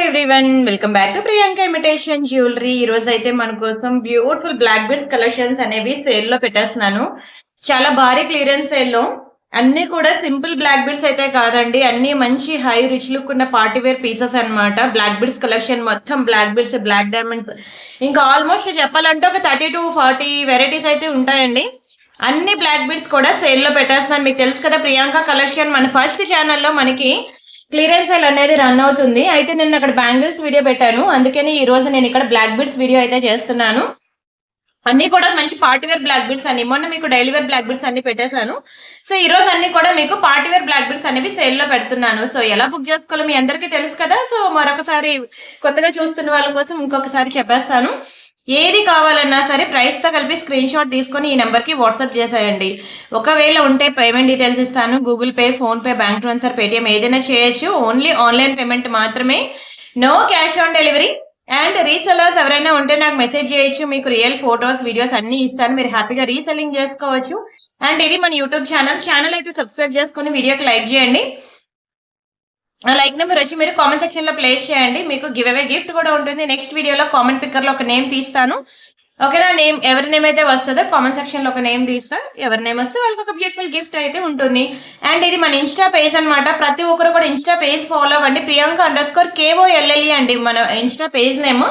Everyone, welcome back to Priyanka imitation jewellery. ఈ రోజు అయితే మన కోసం బ్యూటిఫుల్ బ్లాక్ బీడ్స్ కలెక్షన్స్ అనేవి సేల్ లో పెట్టేస్తున్నాను. చాలా భారీ క్లియరెన్స్ సేల్ లో అన్ని కూడా సింపుల్ బ్లాక్ బీడ్స్ అయితే కాదండి, అన్ని మంచి హై రిచ్ లుక్ ఉన్న పార్టీ వేర్ పీసెస్ అన్నమాట. బ్లాక్ బీడ్స్ కలెక్షన్ మొత్తం బ్లాక్ బీడ్స్, బ్లాక్ డైమండ్స్, ఇంకా ఆల్మోస్ట్ చెప్పాలంటే ఒక 30 to 40 వెరైటీస్ అయితే ఉంటాయండి. అన్ని బ్లాక్ బీడ్స్ కూడా సేల్ లో పెట్టేస్తున్నాను. మీకు తెలుసు కదా, ప్రియాంక కలెక్షన్ మన ఫస్ట్ ఛానల్లో మనకి క్లియరెన్స్ సేల్ అనేది రన్ అవుతుంది. అయితే నేను అక్కడ బ్యాంగిల్స్ వీడియో పెట్టాను, అందుకని ఈ రోజు నేను ఇక్కడ బ్లాక్ బీడ్స్ వీడియో అయితే చేస్తున్నాను. అన్ని కూడా మంచి పార్టీవేర్ బ్లాక్ బీడ్స్ అన్ని, మొన్న మీకు డైలీ వేర్ బ్లాక్ బీడ్స్ అన్ని పెట్టేశాను. సో ఈ రోజు అన్ని కూడా మీకు పార్టీవేర్ బ్లాక్ బీడ్స్ అనేవి సేల్ లో పెడుతున్నాను. సో ఎలా బుక్ చేసుకోవాలో మీ అందరికీ తెలుసు కదా. సో మరొకసారి కొత్తగా చూస్తున్న వాళ్ళ కోసం ఇంకొకసారి చెప్పేస్తాను. ఏది కావాలన్నా సరే ప్రైస్ తో కలిపి స్క్రీన్ షాట్ తీసుకొని ఈ నెంబర్ కి వాట్సాప్ చేసేయండి. ఒకవేళ ఉంటే పేమెంట్ డీటెయిల్స్ ఇస్తాను. Google Pay, PhonePe, bank transfer, Paytm ఏదైనా చేయొచ్చు. ఓన్లీ ఆన్లైన్ పేమెంట్ మాత్రమే, no cash on delivery. And resellers ఎవరైనా ఉంటే నాకు మెసేజ్ చేయొచ్చు. మీకు రియల్ ఫోటోస్, వీడియోస్ అన్ని ఇస్తాను. మీరు హ్యాపీగా రీసెల్లింగ్ చేసుకోవచ్చు. అండ్ ఇది మన యూట్యూబ్ ఛానల్ అయితే సబ్స్క్రైబ్ చేసుకుని వీడియోకి లైక్ చేయండి. లైక్ నెంబర్ వచ్చి మీరు కామెంట్ సెక్షన్ లో ప్లేస్ చేయండి. మీకు గివ్ అవే గిఫ్ట్ కూడా ఉంటుంది. నెక్స్ట్ వీడియోలో కామెంట్ పిక్కర్ లో ఒక నేమ్ తీస్తాను. ఓకేనా? నేమ్ ఎవరి నేమ్ అయితే వస్తుందో కామెంట్ సెక్షన్ లో ఒక నేమ్ తీస్తా. ఎవరి నేమ్ వస్తే వాళ్ళకి ఒక బ్యూటిఫుల్ గిఫ్ట్ అయితే ఉంటుంది. అండ్ ఇది మన ఇన్స్టా పేజ్ అనమాట. ప్రతి ఒక్కరు కూడా ఇన్స్టా పేజ్ ఫాలో అవ్వండి. Priyanka_KOLLE అండి మన ఇన్స్టా పేజ్ నేమ్.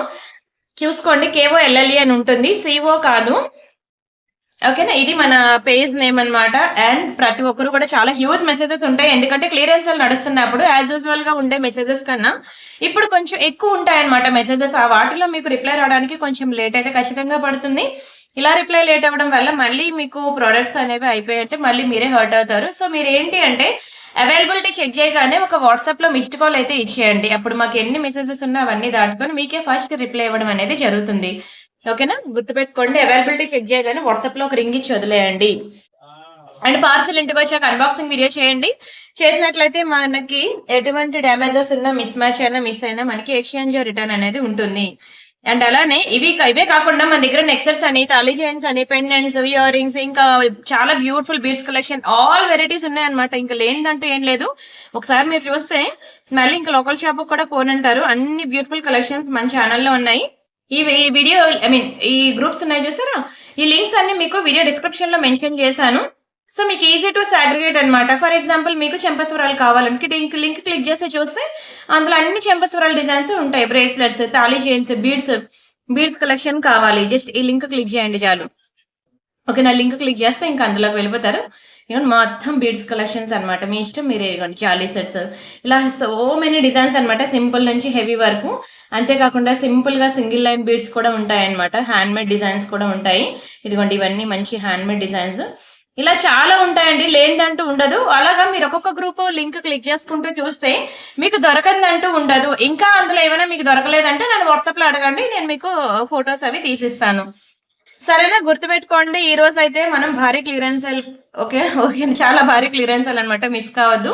చూసుకోండి, KOLLE అని ఉంటుంది, CO కాదు. ఓకేనా? ఇది మన పేజ్ నేమ్ అనమాట. అండ్ ప్రతి ఒక్కరు కూడా చాలా హ్యూజ్ మెసేజెస్ ఉంటాయి, ఎందుకంటే క్లియరెన్స్ నడుస్తున్నప్పుడు యాజ్ యూజువల్ గా ఉండే మెసేజెస్ కన్నా ఇప్పుడు కొంచెం ఎక్కువ ఉంటాయి అనమాట మెసేజెస్. ఆ వాటిలో మీకు రిప్లై రావడానికి కొంచెం లేట్ అయితే ఖచ్చితంగా పడుతుంది. ఇలా రిప్లై లేట్ అవ్వడం వల్ల మళ్ళీ మీకు ప్రొడక్ట్స్ అనేవి అయిపోయాయంటే మళ్ళీ మీరే హర్ట్ అవుతారు. సో మీరు ఏంటి అంటే అవైలబిలిటీ చెక్ చేయగానే ఒక వాట్సాప్ లో మిస్డ్ కాల్ అయితే ఇచ్చేయండి. అప్పుడు మాకు ఎన్ని మెసేజెస్ ఉన్నా అవన్నీ దాటుకొని మీకే ఫస్ట్ రిప్లై ఇవ్వడం అనేది జరుగుతుంది. ఓకేనా? గుర్తుపెట్టుకోండి, అవైలబిలిటీ చెక్ చేయగానే వాట్సాప్ లో ఒక రింగ్ ఇచ్చి వదిలేయండి. అండ్ పార్సల్ ఇంటికి వచ్చాక అన్బాక్సింగ్ వీడియో చేయండి. చేసినట్లయితే మనకి ఎటువంటి డ్యామేజెస్ ఉన్నా, మిస్ మ్యాచ్ అయినా, మిస్ అయినా మనకి ఎక్స్చేంజ్ రిటర్న్ అనేది ఉంటుంది. అండ్ అలానే ఇవే కాకుండా మన దగ్గర నెక్సెట్స్ అని, తాళీ చైన్స్ అని, పెండెంట్స్, ఇయర్ రింగ్స్, ఇంకా చాలా beautiful beads collection, all varieties ఉన్నాయన్నమాట. ఇంకా లేనిదంటూ ఏం లేదు. ఒకసారి మీరు చూస్తే మళ్ళీ ఇంకా లోకల్ షాప్ కూడా పోనంటారు. అన్ని బ్యూటిఫుల్ కలెక్షన్స్ మన ఛానల్లో ఉన్నాయి. ఈ వీడియో ఈ గ్రూప్స్ ఉన్నాయి చూసారా, ఈ లింక్స్ అన్ని మీకు వీడియో డిస్క్రిప్షన్ లో మెన్షన్ చేశాను. సో మీకు ఈజీ టు సాగ్రిగేట్ అనమాట. ఫర్ ఎగ్జాంపుల్ మీకు చెంపస్వరాలు కావాలంటే లింక్ క్లిక్ చేసి చూస్తే అందులో అన్ని చెంపస్వరాల డిజైన్స్ ఉంటాయి. Bracelets, thali chains, beads collection కావాలి, జస్ట్ ఈ లింక్ క్లిక్ చేయండి చాలు. ఓకే, నా లింక్ క్లిక్ చేస్తే ఇంకా అందులోకి వెళ్ళిపోతారు. ఇవన్నీ మొత్తం బీడ్స్ కలెక్షన్స్ అనమాట. మీ ఇష్టం, మీరే ఇవ్వండి. జాలీ సెట్స్, ఇలా సో మెనీ డిజైన్స్ అనమాట, సింపుల్ నుంచి హెవీ వరకు. అంతేకాకుండా సింపుల్ గా సింగిల్ లైన్ బీడ్స్ కూడా ఉంటాయి అనమాట. హ్యాండ్ మేడ్ డిజైన్స్ కూడా ఉంటాయి. ఇదిగోండి, ఇవన్నీ మంచి హ్యాండ్ మేడ్ డిజైన్స్. ఇలా చాలా ఉంటాయండి, లేనిదంటూ ఉండదు. అలాగా మీరు ఒక్కొక్క గ్రూప్ లింక్ క్లిక్ చేసుకుంటూ చూస్తే మీకు దొరకందంటూ ఉండదు. ఇంకా అందులో ఏమైనా మీకు దొరకలేదంటే నన్ను వాట్సాప్ లో అడగండి, నేను మీకు ఫొటోస్ అవి తీసిస్తాను. సరేనా? గుర్తుపెట్టుకోండి, ఈ రోజు అయితే మనం భారీ క్లియరెన్స్ సేల్. ఓకే, చాలా భారీ క్లియరెన్స్ సేల్ అనమాట, మిస్ కావద్దు.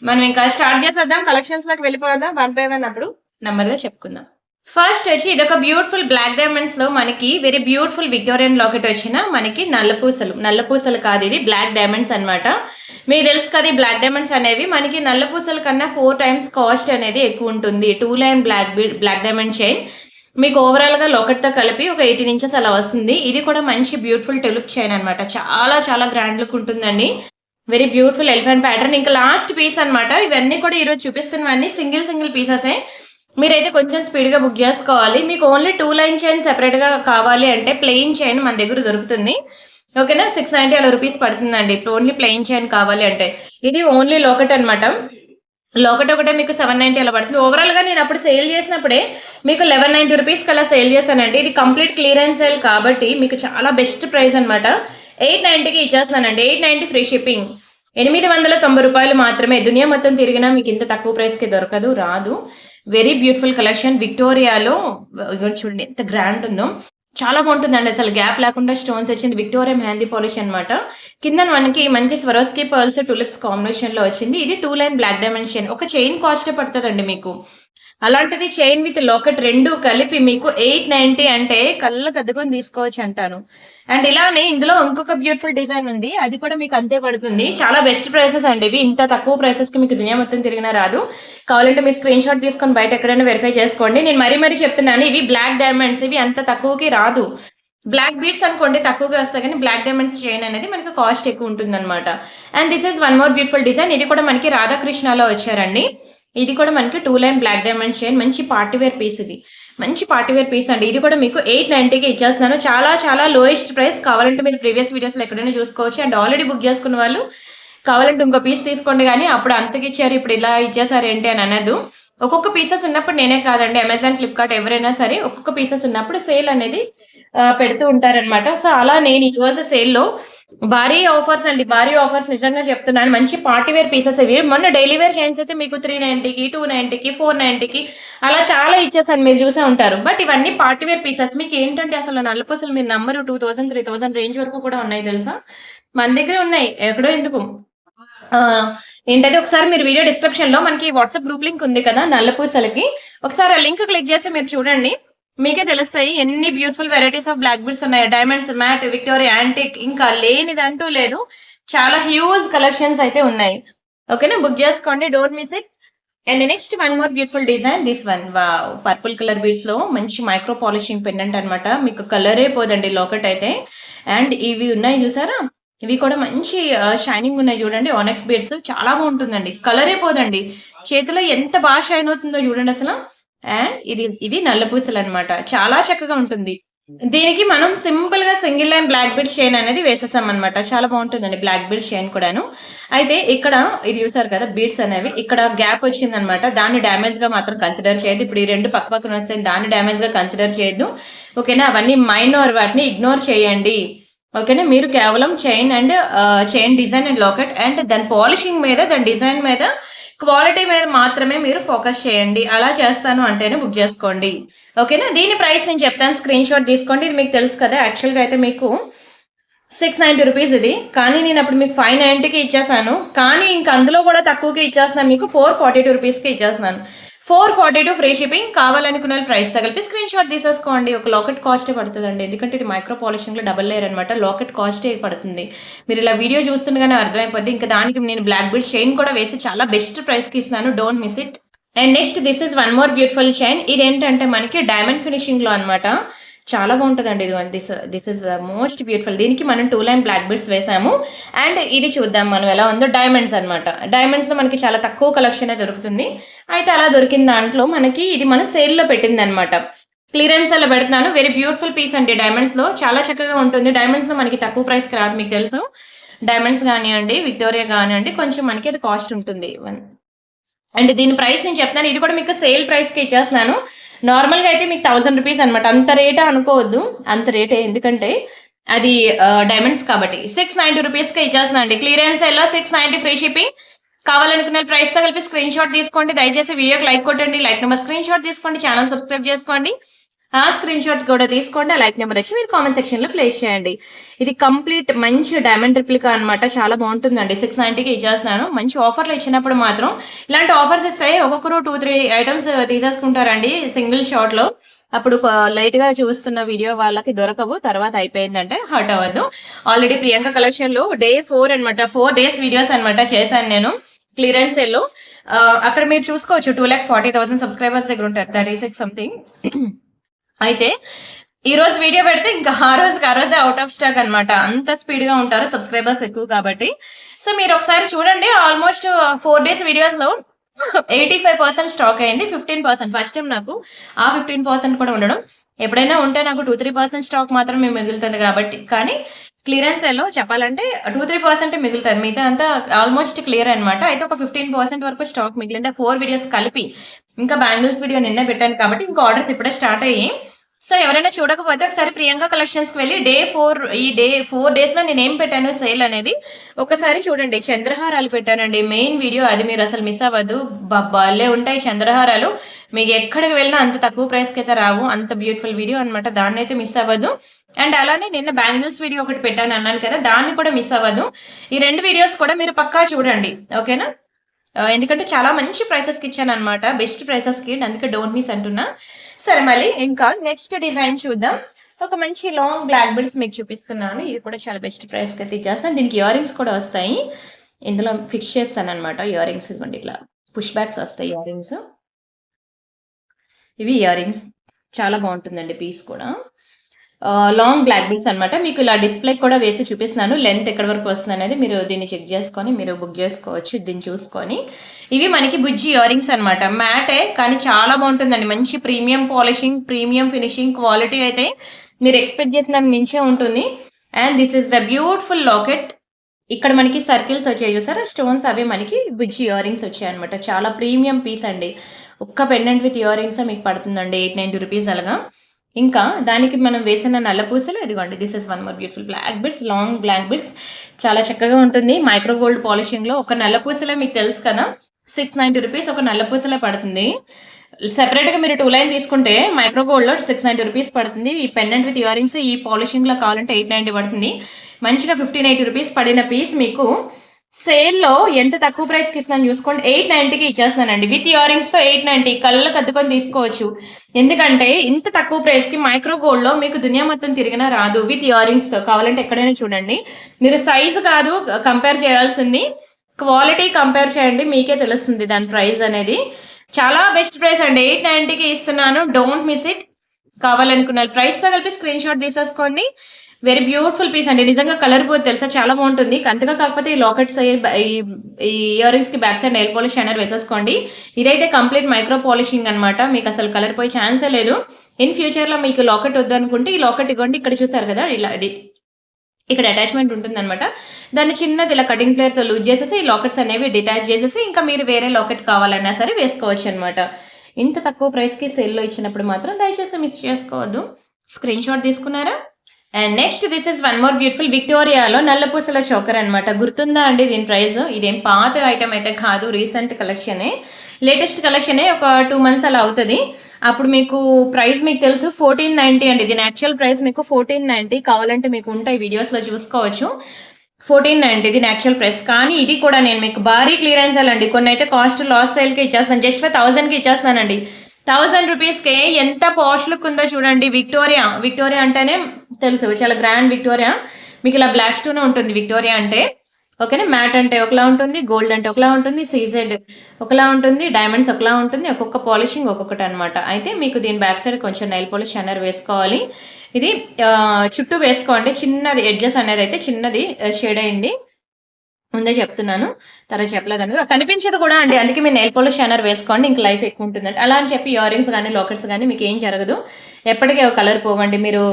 మనం ఇంకా స్టార్ట్ చేసేద్దాం, కలెక్షన్స్ లోకి వెళ్ళిపోదాం. 1 by 1 అప్పుడు నెమ్మదిగా చెప్పుకుందాం. ఫస్ట్ వచ్చి ఇదొక బ్యూటిఫుల్ బ్లాక్ డైమండ్స్ లో మనకి వెరీ బ్యూటిఫుల్ విక్టోరియన్ లాకెట్ వచ్చిన మనకి నల్ల పూసలు కాదు, ఇది బ్లాక్ డైమండ్స్ అనమాట. మీకు తెలుసు కదా, బ్లాక్ డైమండ్స్ అనేవి మనకి నల్ల పూసల కన్నా 4 times కాస్ట్ అనేది ఎక్కువ ఉంటుంది. 2 line బ్లాక్ డైమండ్ చైన్ మీకు ఓవరాల్ గా లాకెట్ తో కలిపి ఒక 18 inches అలా వస్తుంది. ఇది కూడా మంచి బ్యూటిఫుల్ టెలుప్ చైన్ అనమాట. చాలా గ్రాండ్ లుక్ ఉంటుందండి. Very beautiful elephant pattern. ఇంకా లాస్ట్ పీస్ అనమాట. ఇవన్నీ కూడా ఈరోజు చూపిస్తున్నవన్నీ సింగిల్ పీసెసే. మీరైతే కొంచెం స్పీడ్ గా బుక్ చేసుకోవాలి. మీకు ఓన్లీ 2 line చైన్ సెపరేట్ గా కావాలి అంటే ప్లెయిన్ చైన్ మన దగ్గర దొరుకుతుంది. ఓకేనా? 690 అలా రూపీస్ పడుతుందండి ఓన్లీ ప్లెయిన్ చైన్ కావాలి అంటే. ఇది ఓన్లీ లాకెట్ అనమాట. లాకెట్ ఒకటే మీకు 790 అలా పడుతుంది. ఓవరాల్ గా నేను అప్పుడు సేల్ చేసినప్పుడే మీకు 1190 రూపీస్ కల్లా సేల్ చేస్తానండి. ఇది కంప్లీట్ క్లియరెన్స్ సేల్ కాబట్టి మీకు చాలా బెస్ట్ ప్రైస్ అనమాట. 890కి ఇచ్చేస్తానండి. 890 ఫ్రీ షిప్పింగ్. 890 రూపాయలు మాత్రమే. దునియా మొత్తం తిరిగినా మీకు ఇంత తక్కువ ప్రైస్ కి దొరకదు, రాదు. Very beautiful collection. విక్టోరియాలో చూడండి ఎంత గ్రాండ్ ఉందో, చాలా బాగుంటుందండి. అసలు గ్యాప్ లేకుండా స్టోన్స్ వచ్చింది. విక్టోరియా మెహందీ పాలిష్ అనమాట. కింద మనకి మంచి స్వరోస్కి పర్ల్స్, టులిప్స్ కాంబినేషన్ లో వచ్చింది. ఇది 2 line బ్లాక్ డైమండ్ చైన్. ఒక చైన్ కాస్ట్ పడుతుందండి మీకు అలాంటిది చైన్ విత్ లాకెట్ రెండు కలిపి మీకు 890 అంటే కళ్ళకు అద్దుకొని తీసుకోవచ్చు అంటాను. అండ్ ఇలానే ఇందులో ఇంకొక బ్యూటిఫుల్ డిజైన్ ఉంది, అది కూడా మీకు అంతే పడుతుంది. చాలా బెస్ట్ ప్రైసెస్ అండి ఇవి, ఇంత తక్కువ ప్రైసెస్ కి మీకు దునియా మొత్తం తిరిగినా రాదు. కావాలంటే మీరు స్క్రీన్ షాట్ తీసుకొని బయట ఎక్కడైనా వెరిఫై చేసుకోండి. నేను మరీ చెప్తున్నాను, ఇవి బ్లాక్ డైమండ్స్, ఇవి అంత తక్కువకి రాదు. బ్లాక్ బీడ్స్ అనుకోండి తక్కువగా వస్తాయి, కానీ బ్లాక్ డైమండ్స్ చైన్ అనేది మనకి కాస్ట్ ఎక్కువ ఉంటుంది అనమాట. And this is one more beautiful design, ఇది కూడా మనకి రాధాకృష్ణలో వచ్చారండి. ఇది కూడా మనకి 2 లైన్ బ్లాక్ డైమండ్స్ చైన్, మంచి పార్టీవేర్ పీస్, ఇది మంచి పార్టీవేర్ పీస్ అండి. ఇది కూడా మీకు 890కి ఇచ్చేస్తున్నాను. చాలా లోయెస్ట్ ప్రైస్. కావాలంటే మీరు ప్రీవియస్ వీడియోస్లో ఎక్కడైనా చూసుకోవచ్చు. అండ్ ఆల్రెడీ బుక్ చేసుకున్న వాళ్ళు కావాలంటే ఇంకో పీస్ తీసుకోండి, కానీ అప్పుడు అంతకి ఇచ్చారు ఇప్పుడు ఇలా ఇచ్చేసారు ఏంటి అని అనదు. ఒక్కొక్క పీసెస్ ఉన్నప్పుడు నేనే కాదండి, అమెజాన్ ఫ్లిప్కార్ట్ ఎవరైనా సరే ఒక్కొక్క పీసెస్ ఉన్నప్పుడు సేల్ అనేది పెడుతూ ఉంటారనమాట. సో అలా నేను ఈ రోజు సేల్లో భారీ ఆఫర్స్ అండి, భారీ ఆఫర్స్ నిజంగా చెప్తున్నాను. మంచి పార్టీవేర్ పీసెస్ ఇవి. మొన్న డైలీ వేర్ చైన్స్ అయితే మీకు 390కి 290కి 490కి అలా చాలా ఇచ్చేసాను, మీరు చూసే ఉంటారు. బట్ ఇవన్నీ పార్టీవేర్ పీసెస్. మీకు ఏంటంటే అసలు నలుపూసలు మీరు నంబరు 2000 3000 రేంజ్ వరకు కూడా ఉన్నాయి తెలుసా, మన దగ్గరే ఉన్నాయి, ఎక్కడో ఎందుకు. ఏంటంటే ఒకసారి మీరు వీడియో డిస్క్రిప్షన్ లో మనకి వాట్సాప్ గ్రూప్ లింక్ ఉంది కదా నల్లపూసలకి, ఒకసారి ఆ లింక్ క్లిక్ చేసి మీరు చూడండి, మీకే తెలుస్తాయి ఎన్ని beautiful varieties of black beads ఉన్నాయి. డైమండ్స్, మ్యాట్, విక్టోరియా, యాంటిక్, ఇంకా లేనిదంటూ లేదు. చాలా హ్యూజ్ కలెక్షన్స్ అయితే ఉన్నాయి. ఓకేనా, బుక్ చేసుకోండి, don't miss it. And next one more beautiful design, this one. Purple colour beads లో మంచి మైక్రో పాలిషింగ్ పెండెంట్ అనమాట, మీకు కలరే పోదండి లాకెట్ అయితే. అండ్ ఇవి ఉన్నాయి చూసారా, ఇవి కూడా మంచి షైనింగ్ ఉన్నాయి చూడండి, ఆనెక్స్ బీడ్స్, చాలా బాగుంటుందండి, కలరే పోదండి, చేతిలో ఎంత బాగా షైన్ అవుతుందో చూడండి అసలు. అండ్ ఇది నల్లపూసలు అనమాట, చాలా చక్కగా ఉంటుంది. దీనికి మనం సింపుల్ గా single line black bead chain అనేది వేసేసాం అనమాట, చాలా బాగుంటుందండి బ్లాక్ బీడ్ చైన్ కూడాను. అయితే ఇక్కడ ఇది చూసారు కదా బీడ్స్ అనేవి, ఇక్కడ గ్యాప్ వచ్చింది అనమాట, దాన్ని డ్యామేజ్ గా మాత్రం కన్సిడర్ చేయదు. ఇప్పుడు ఈ రెండు పక్క పక్కన వస్తాయి, దాన్ని డ్యామేజ్ గా కన్సిడర్ చేయొద్దు. ఓకేనా, అవన్నీ మైనర్, వాటిని ఇగ్నోర్ చేయండి. ఓకేనా, మీరు కేవలం chain and chain design and locket and దాని పాలిషింగ్ మీద, దాని డిజైన్ మీద, క్వాలిటీ మీద మాత్రమే మీరు ఫోకస్ చేయండి. అలా చేస్తాను అంటేనే బుక్ చేసుకోండి. ఓకేనా, దీని ప్రైస్ నేను చెప్తాను, స్క్రీన్ షాట్ తీసుకోండి. ఇది మీకు తెలుసు కదా, యాక్చువల్గా అయితే మీకు 690 రూపీస్ ఇది, కానీ నేను అప్పుడు మీకు 590కి ఇచ్చేసాను, కానీ ఇంక అందులో కూడా తక్కువకి ఇచ్చేస్తున్నాను, మీకు 442 రూపీస్కి ఇచ్చేస్తున్నాను. 442 ఫ్రీ షిప్పింగ్. కావాలనుకున్న ప్రైస్ తగిలిపి స్క్రీన్ షాట్ తీసేసుకోండి. ఒక లాకెట్ కాస్టే పడుతుందండి, ఎందుకంటే ఇది మైక్రో పాలిషింగ్లో డబల్ లేయర్ అనమాట, లాకెట్ కాస్టే పడుతుంది. మీరు ఇలా వీడియో చూస్తుండగానే అర్థమైపోద్ది. ఇంకా దానికి నేను బ్లాక్ బీడ్ చైన్ కూడా వేసి చాలా బెస్ట్ ప్రైస్కి ఇస్తున్నాను, don't miss it. And next this is one more beautiful chain. ఇదేంటంటే మనకి డైమండ్ ఫినిషింగ్లో అనమాట, చాలా బాగుంటుందండి. ఇది దిస్ ఇస్ మోస్ట్ బ్యూటిఫుల్. దీనికి మనం 2 లైన్ బ్లాక్ బీడ్స్ వేసాము. అండ్ ఇది చూద్దాం మనం ఎలా ఉందో. డైమండ్స్ అనమాట, డైమండ్స్ లో మనకి చాలా తక్కువ కలెక్షన్ దొరుకుతుంది. అయితే అలా దొరికిన దాంట్లో మనకి ఇది మన సేల్ లో పెట్టింది అనమాట, క్లియరెన్స్ అలా పెడుతున్నాను. వెరీ బ్యూటిఫుల్ పీస్ అండి, డైమండ్స్ లో చాలా చక్కగా ఉంటుంది. డైమండ్స్ లో మనకి తక్కువ ప్రైస్ రాదు, మీకు తెలుసు. డైమండ్స్ కానివ్వండి, విక్టోరియా కానివ్వండి, కొంచెం మనకి అది కాస్ట్ ఉంటుంది. అండ్ దీని ప్రైస్ నేను చెప్తాను, ఇది కూడా మీకు సేల్ ప్రైస్ కి ఇచ్చేస్తున్నాను. నార్మల్ గా అయితే మీకు 1000 రూపీస్ అనమాట, అంత రేటా అనుకోవద్దు, అంత రేటే, ఎందుకంటే అది డైమండ్స్ కాబట్టి. 690 రూపీస్ కి ఇచ్చేస్తున్నా అండి, క్లియరెన్స్ ఎలా 690 ఫ్రీ షిప్పింగ్. కావాలనుకున్న ప్రైస్ తో కలిపి స్క్రీన్ షాట్ తీసుకోండి. దయచేసి వీడియోకి లైక్ కొట్టండి, లైక్ నెంబర్ స్క్రీన్ షాట్ తీసుకోండి, ఛానల్ సబ్స్క్రైబ్ చేసుకోండి. ఆ స్క్రీన్ షాట్ కూడా తీసుకోండి, ఆ లైక్ నెంబర్ వచ్చి మీరు కామెంట్ సెక్షన్ లో ప్లేస్ చేయండి. ఇది కంప్లీట్ మంచి డైమండ్ రిప్లికా అనమాట, చాలా బాగుంటుందండి. 690కి ఇచ్చేస్తున్నాను. మంచి ఆఫర్లు ఇచ్చినప్పుడు మాత్రం ఇలాంటి ఆఫర్స్ ఇస్తాయి, ఒక్కొక్కరు 2-3 ఐటమ్స్ తీసేసుకుంటారండి సింగిల్ షాట్ లో. అప్పుడు లైట్ గా చూస్తున్న వీడియో వాళ్ళకి దొరకవు, తర్వాత అయిపోయిందంటే హర్ట్ అవ్వద్దు. ఆల్రెడీ ప్రియాంక కలెక్షన్ లో Day 4 అనమాట, 4 days వీడియోస్ అనమాట చేశాను నేను క్లియరెన్స్ సేల్ లో. అక్కడ మీరు చూసుకోవచ్చు 2,40,000 సబ్స్క్రైబర్స్ దగ్గర ఉంటారు, 36 సంథింగ్. అయితే ఈ రోజు వీడియో పెడితే ఇంకా ఆ రోజే అవుట్ ఆఫ్ స్టాక్ అనమాట, అంత స్పీడ్ గా ఉంటారు సబ్స్క్రైబర్స్ ఎక్కువ కాబట్టి. సో మీరు ఒకసారి చూడండి, ఆల్మోస్ట్ 4 days వీడియోస్ లో 85% స్టాక్ అయింది, 15% ఫస్ట్ టైం నాకు ఆ 15% కూడా ఉండడం. ఎప్పుడైనా ఉంటే నాకు 2-3% స్టాక్ మాత్రమే మిగులుతుంది కాబట్టి, కానీ క్లియరెన్స్ లో చెప్పాలంటే 2-3% మిగులుతుంది, మిగతా అంతా ఆల్మోస్ట్ క్లియర్ అనమాట. అయితే ఒక 15% వరకు స్టాక్ మిగిలింటే 4 వీడియోస్ కలిపి, ఇంకా బ్యాంగిల్స్ వీడియో నిన్న పెట్టాను కాబట్టి ఇంకా ఆర్డర్స్ ఇప్పుడే స్టార్ట్ అయ్యి. సో ఎవరైనా చూడకపోతే ఒకసారి ప్రియాంక కలెక్షన్స్ కి వెళ్ళి Day 4 days లో నేను ఏం పెట్టాను సేల్ అనేది ఒకసారి చూడండి. చంద్రహారాలు పెట్టానండి మెయిన్ వీడియో, అది మీరు అసలు మిస్ అవ్వద్దు. భలే ఉంటాయి చంద్రహారాలు, మీకు ఎక్కడికి వెళ్ళినా అంత తక్కువ ప్రైస్ కి అయితే రావు, అంత బ్యూటిఫుల్ వీడియో అనమాట, దాన్ని అయితే మిస్ అవ్వద్దు. అండ్ అలానే నిన్న బ్యాంగిల్స్ వీడియో ఒకటి పెట్టాను అన్నాను కదా, దాన్ని కూడా మిస్ అవ్వద్దు. ఈ 2 వీడియోస్ కూడా మీరు పక్కా చూడండి, ఓకేనా. ఎందుకంటే చాలా మంచి ప్రైసెస్‌కి ఇచ్చాననమాట. బెస్ట్ ప్రైసెస్‌కి అందుకే డోంట్ మిస్ అంటున్నా. సరే మళ్ళీ ఇంకా నెక్స్ట్ డిజైన్ చూద్దాం. ఒక మంచి లాంగ్ బ్లాక్ బీడ్స్ మీకు చూపిస్తున్నాను. ఇది కూడా చాలా బెస్ట్ ప్రైస్‌కైతే ఇచ్చేస్తాను. దీనికి ఇయర్ రింగ్స్ కూడా వస్తాయి. ఇందులో ఫిక్స్ చేస్తాననమాట. ఇయర్ రింగ్స్ ఇదిగోండి ఇట్లా పుష్ బ్యాక్స్ వస్తాయి ఇయర్ రింగ్స్. ఇవి ఇయర్ రింగ్స్. చాలా బాగుంటుందండి పీస్ కూడా. లాంగ్ బ్లాక్ బీడ్స్ అనమాట. మీకు ఇలా డిస్ప్లే కూడా వేసి చూపిస్తున్నాను. లెంత్ ఎక్కడి వరకు వస్తుంది అనేది మీరు దీన్ని చెక్ చేసుకొని మీరు బుక్ చేసుకోవచ్చు. దీన్ని చూసుకొని ఇవి మనకి బుజ్జి ఇయర్ రింగ్స్ అనమాట. మ్యాటే కానీ చాలా బాగుంటుందండి. మంచి premium polishing, premium finishing, quality అయితే మీరు ఎక్స్పెక్ట్ చేసిన దానికి మించే ఉంటుంది. And this is the beautiful locket. ఇక్కడ మనకి సర్కిల్స్ వచ్చాయి చూసారా, స్టోన్స్ అవి మనకి బుజ్జి ఇయర్ రింగ్స్ వచ్చాయి అనమాట. చాలా ప్రీమియం పీస్ అండి. ఒక్క పెండెంట్ విత్ ఇయర్ రింగ్స్ మీకు పడుతుందండి 890 రూపీస్ అలాగా. ఇంకా దానికి మనం వేసిన నల్ల పూసలు ఇదిగోండి. This is one more beautiful black beads, long black beads. చాలా చక్కగా ఉంటుంది. మైక్రో గోల్డ్ పాలిషింగ్ లో ఒక నల్ల పూసలే మీకు తెలుసు కదా 690 రూపీస్ ఒక నల్ల పూసలే పడుతుంది. సెపరేట్ గా మీరు 2 లైన్ తీసుకుంటే మైక్రో గోల్డ్ లో 690 రూపీస్ పడుతుంది. ఈ పెండెంట్ విత్ ఇయర్ రింగ్స్ ఈ పాలిషింగ్ లో కావాలంటే 890 పడుతుంది. మంచిగా 1580 రూపీస్ పడిన పీస్ మీకు సేల్లో ఎంత తక్కువ ప్రైస్ కి ఇస్తున్నాను చూసుకోండి. 890కి ఇచ్చేస్తానండి. విత్ ఇయర్ రింగ్స్ తో 890 కళ్ళు కద్దుకొని తీసుకోవచ్చు. ఎందుకంటే ఇంత తక్కువ ప్రైస్ కి మైక్రో గోల్డ్ లో మీకు దునియా మొత్తం తిరిగినా రాదు. విత్ ఇయర్ రింగ్స్ తో కావాలంటే ఎక్కడైనా చూడండి. మీరు సైజు కాదు కంపేర్ చేయాల్సింది, క్వాలిటీ కంపేర్ చేయండి, మీకే తెలుస్తుంది దాని ప్రైస్ అనేది. చాలా బెస్ట్ ప్రైస్ అండి. 890కి ఇస్తున్నాను. Don't miss it. కావాలనుకున్న ప్రైస్ తో కలిపి స్క్రీన్ షాట్ తీసేసుకోండి. వెరీ బ్యూటిఫుల్ పీస్ అండి. నిజంగా కలర్ పోతే తెలుసా చాలా బాగుంటుంది. అంతగా కాకపోతే ఈ లాకెట్స్ ఈ ఇయర్ రింగ్స్ కి back side nail polish shiner వేసేసుకోండి. ఇదైతే కంప్లీట్ మైక్రో పాలిషింగ్ అనమాట. మీకు అసలు కలర్ పోయే ఛాన్సే లేదు. ఇన్ ఫ్యూచర్ లో మీకు లాకెట్ వద్దు అనుకుంటే ఈ లాకెట్ ఇవ్వండి. ఇక్కడ చూసారు కదా ఇలా ఇక్కడ అటాచ్మెంట్ ఉంటుంది అనమాట. దాన్ని చిన్నది ఇలా కటింగ్ ప్లేయర్ తో లూజ్ చేసేసి ఈ లాకెట్స్ అనేవి డిటాచ్ చేసేసి ఇంకా మీరు వేరే లాకెట్ కావాలన్నా సరే వేసుకోవచ్చు అనమాట. ఇంత తక్కువ ప్రైస్ కి సేల్లో ఇచ్చినప్పుడు మాత్రం దయచేసి మిస్ చేసుకోవద్దు. స్క్రీన్ షాట్ తీసుకున్నారా? And next this is one more beautiful విక్టోరియాలో నల్ల పూసల చోకర్ అనమాట. గుర్తుందా అండి దీని ప్రైస్? ఇదేం పాత ఐటమ్ అయితే కాదు, రీసెంట్ కలెక్షనే, లేటెస్ట్ కలెక్షనే. ఒక 2 months అలా అవుతుంది. అప్పుడు మీకు ప్రైస్ మీకు తెలుసు 1490 అండి. దీని యాక్చువల్ ప్రైస్ మీకు 1490. కావాలంటే మీకు ఉంటాయి వీడియోస్ లో చూసుకోవచ్చు. 1490 దీని యాక్చువల్ ప్రైస్. కానీ ఇది కూడా నేను మీకు భారీ క్లియరెన్స్ అండి. కొన్ని అయితే కాస్ట్ లాస్ సేల్ కి ఇచ్చేస్తాను. జస్ట్ 1000కి ఇచ్చేస్తానండి. 1000 రూపీస్కి ఎంత పాష్ లుక్ ఉందో చూడండి. విక్టోరియా, విక్టోరియా అంటేనే తెలుసు చాలా గ్రాండ్ విక్టోరియా. మీకు ఇలా బ్లాక్ స్టోన్ ఉంటుంది విక్టోరియా అంటే. ఓకేనా? మ్యాట్ అంటే ఒకలా ఉంటుంది, గోల్డ్ అంటే ఒకలా ఉంటుంది, సీజెడ్ ఒకలా ఉంటుంది, డైమండ్స్ ఒకలా ఉంటుంది. ఒక్కొక్క పాలిషింగ్ ఒక్కొక్కటి అనమాట. అయితే మీకు దీని బ్యాక్ సైడ్ కొంచెం నెయిల్ పాలిష్ షైనర్ వేసుకోవాలి. ఇది చుట్టూ వేసుకోండి. చిన్నది ఎడ్జెస్ అనేది అయితే చిన్నది షేడ్ అయింది, ముందే చెప్తున్నాను, తర్వాత చెప్పలేదని కనిపించదు కూడా అండి. అందుకే మీరు నెయిల్ పాలిష్ షైనర్ వేసుకోండి, ఇంక లైఫ్ ఎక్కువ ఉంటుందండి. అలా అని చెప్పి ఇయర్ రింగ్స్ కానీ లాకెట్స్ కానీ మీకు ఏం జరగదు. ఎప్పటికీ కలర్ పోవండి. మీరు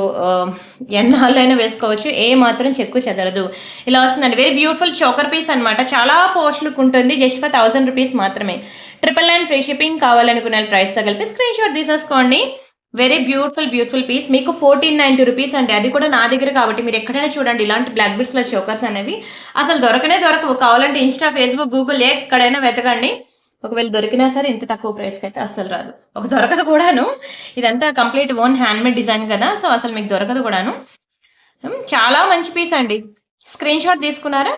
ఎన్నాళ్ళైనా వేసుకోవచ్చు, ఏ మాత్రం చెక్కు చెదరదు. ఇలా వస్తుందండి. వెరీ బ్యూటిఫుల్ చోకర్ పీస్ అనమాట. చాలా పోష్ లుక్ ఉంటుంది. జస్ట్ ఫర్ 1000 రూపీస్ మాత్రమే. 999 ఫ్రీ షిప్పింగ్. కావాలనుకున్న ప్రైస్ కలిపి స్క్రీన్ షాట్ తీసేసుకోండి. Very beautiful piece. మీకు 1490 రూపీస్ అండి. అది కూడా నా దగ్గర కాబట్టి మీరు ఎక్కడైనా చూడండి ఇలాంటి బ్లాక్ బిట్స్ లో చోకర్స్ అనేవి అసలు దొరకవు. కావాలంటే ఇన్స్టా, ఫేస్బుక్, గూగుల్ ఎక్కడైనా వెతకండి. ఒకవేళ దొరికినా సరే ఇంత తక్కువ ప్రైస్కి అయితే అస్సలు రాదు. దొరకదు కూడాను. ఇదంతా కంప్లీట్ ఓన్ హ్యాండ్మేడ్ డిజైన్ కదా, సో అసలు మీకు దొరకదు కూడాను. చాలా మంచి పీస్ అండి. స్క్రీన్ షాట్ తీసుకున్నారా?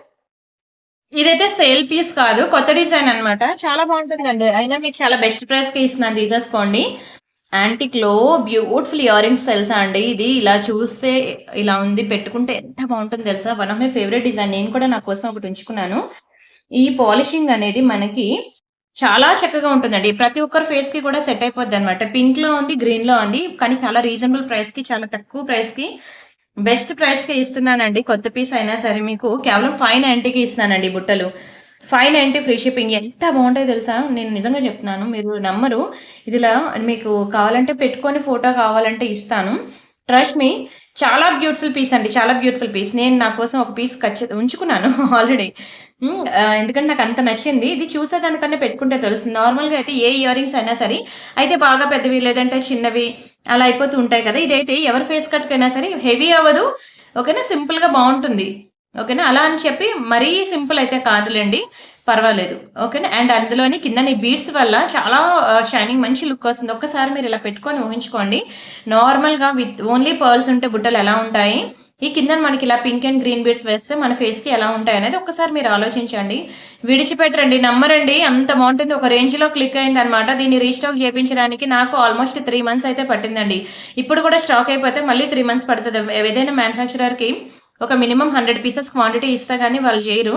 ఇదైతే సేల్ పీస్ కాదు, కొత్త డిజైన్ అనమాట. చాలా బాగుంటుందండి. అయినా మీకు చాలా బెస్ట్ ప్రైస్ కి ఇస్తున్నాను, తీసేసుకోండి. యాంటిక్ లో బ్యూటిఫుల్ ఇయర్ రింగ్స్ తెలుసా అండి. ఇది ఇలా చూస్తే ఇలా ఉంది, పెట్టుకుంటే ఎంత బాగుంటుంది తెలుసా. One of my favourite design. నేను కూడా నా కోసం ఒకటి ఉంచుకున్నాను. ఈ పాలిషింగ్ అనేది మనకి చాలా చక్కగా ఉంటుందండి. ప్రతి ఒక్కరి ఫేస్ కి కూడా సెట్ అయిపోద్ది అనమాట. పింక్ లో ఉంది, గ్రీన్ లో ఉంది, కానీ చాలా రీజనబుల్ ప్రైస్ కి, చాలా తక్కువ ప్రైస్ కి, బెస్ట్ ప్రైస్ కి ఇస్తున్నానండి. కొత్త పీస్ అయినా సరే మీకు కేవలం 590కి ఇస్తున్నానండి బుట్టలు. 590 ఫ్రీ షిప్పింగ్. ఎంత బాగుంటాయి తెలుసా, నేను నిజంగా చెప్తున్నాను, మీరు నమ్మరు. ఇదిలా మీకు కావాలంటే పెట్టుకొని ఫోటో కావాలంటే ఇస్తాను. Trust me. చాలా బ్యూటిఫుల్ పీస్ అండి, చాలా బ్యూటిఫుల్ పీస్. నేను నా కోసం ఒక పీస్ ఉంచుకున్నాను ఆల్రెడీ. ఎందుకంటే నాకు అంత నచ్చింది. ఇది చూసేదానికన్నా పెట్టుకుంటే తెలుస్తుంది. నార్మల్గా అయితే ఏ ఇయర్ రింగ్స్ అయినా సరే అయితే బాగా పెద్దవి లేదంటే చిన్నవి అలా అయిపోతూ ఉంటాయి కదా. ఇదైతే ఎవరి ఫేస్ కట్కైనా సరే హెవీ అవ్వదు. ఓకేనా? సింపుల్గా బాగుంటుంది. ఓకేనా? అలా అని చెప్పి మరీ సింపుల్ అయితే కాదులేండి, పర్వాలేదు. ఓకేనా? అండ్ అందులోని కింద బీడ్స్ వల్ల చాలా షైనింగ్ మంచి లుక్ వస్తుంది. ఒక్కసారి మీరు ఇలా పెట్టుకొని ఊహించుకోండి. నార్మల్గా విత్ ఓన్లీ పర్ల్స్ ఉంటే బుట్టలు ఎలా ఉంటాయి, ఈ కిందన మనకి ఇలా పింక్ అండ్ గ్రీన్ బీడ్స్ వేస్తే మన ఫేస్‌కి ఎలా ఉంటాయనేది ఒక్కసారి మీరు ఆలోచించండి. విడిచిపెట్టరండి, నమ్మరండి. అంత బావుంటుంది. ఒక రేంజ్‌లో క్లిక్ అయిందనమాట. దీన్ని రీస్టాక్ చేపించడానికి నాకు ఆల్మోస్ట్ 3 మంత్స్ అయితే పట్టిందండి. ఇప్పుడు కూడా స్టాక్ అయిపోతే మళ్ళీ 3 మంత్స్ పడతది. ఏదైనా మ్యానుఫ్యాక్చరర్‌కి ఒక మినిమమ్ 100 పీసెస్ క్వాంటిటీ ఇస్తే గాని వాళ్ళు జెయ్యరు.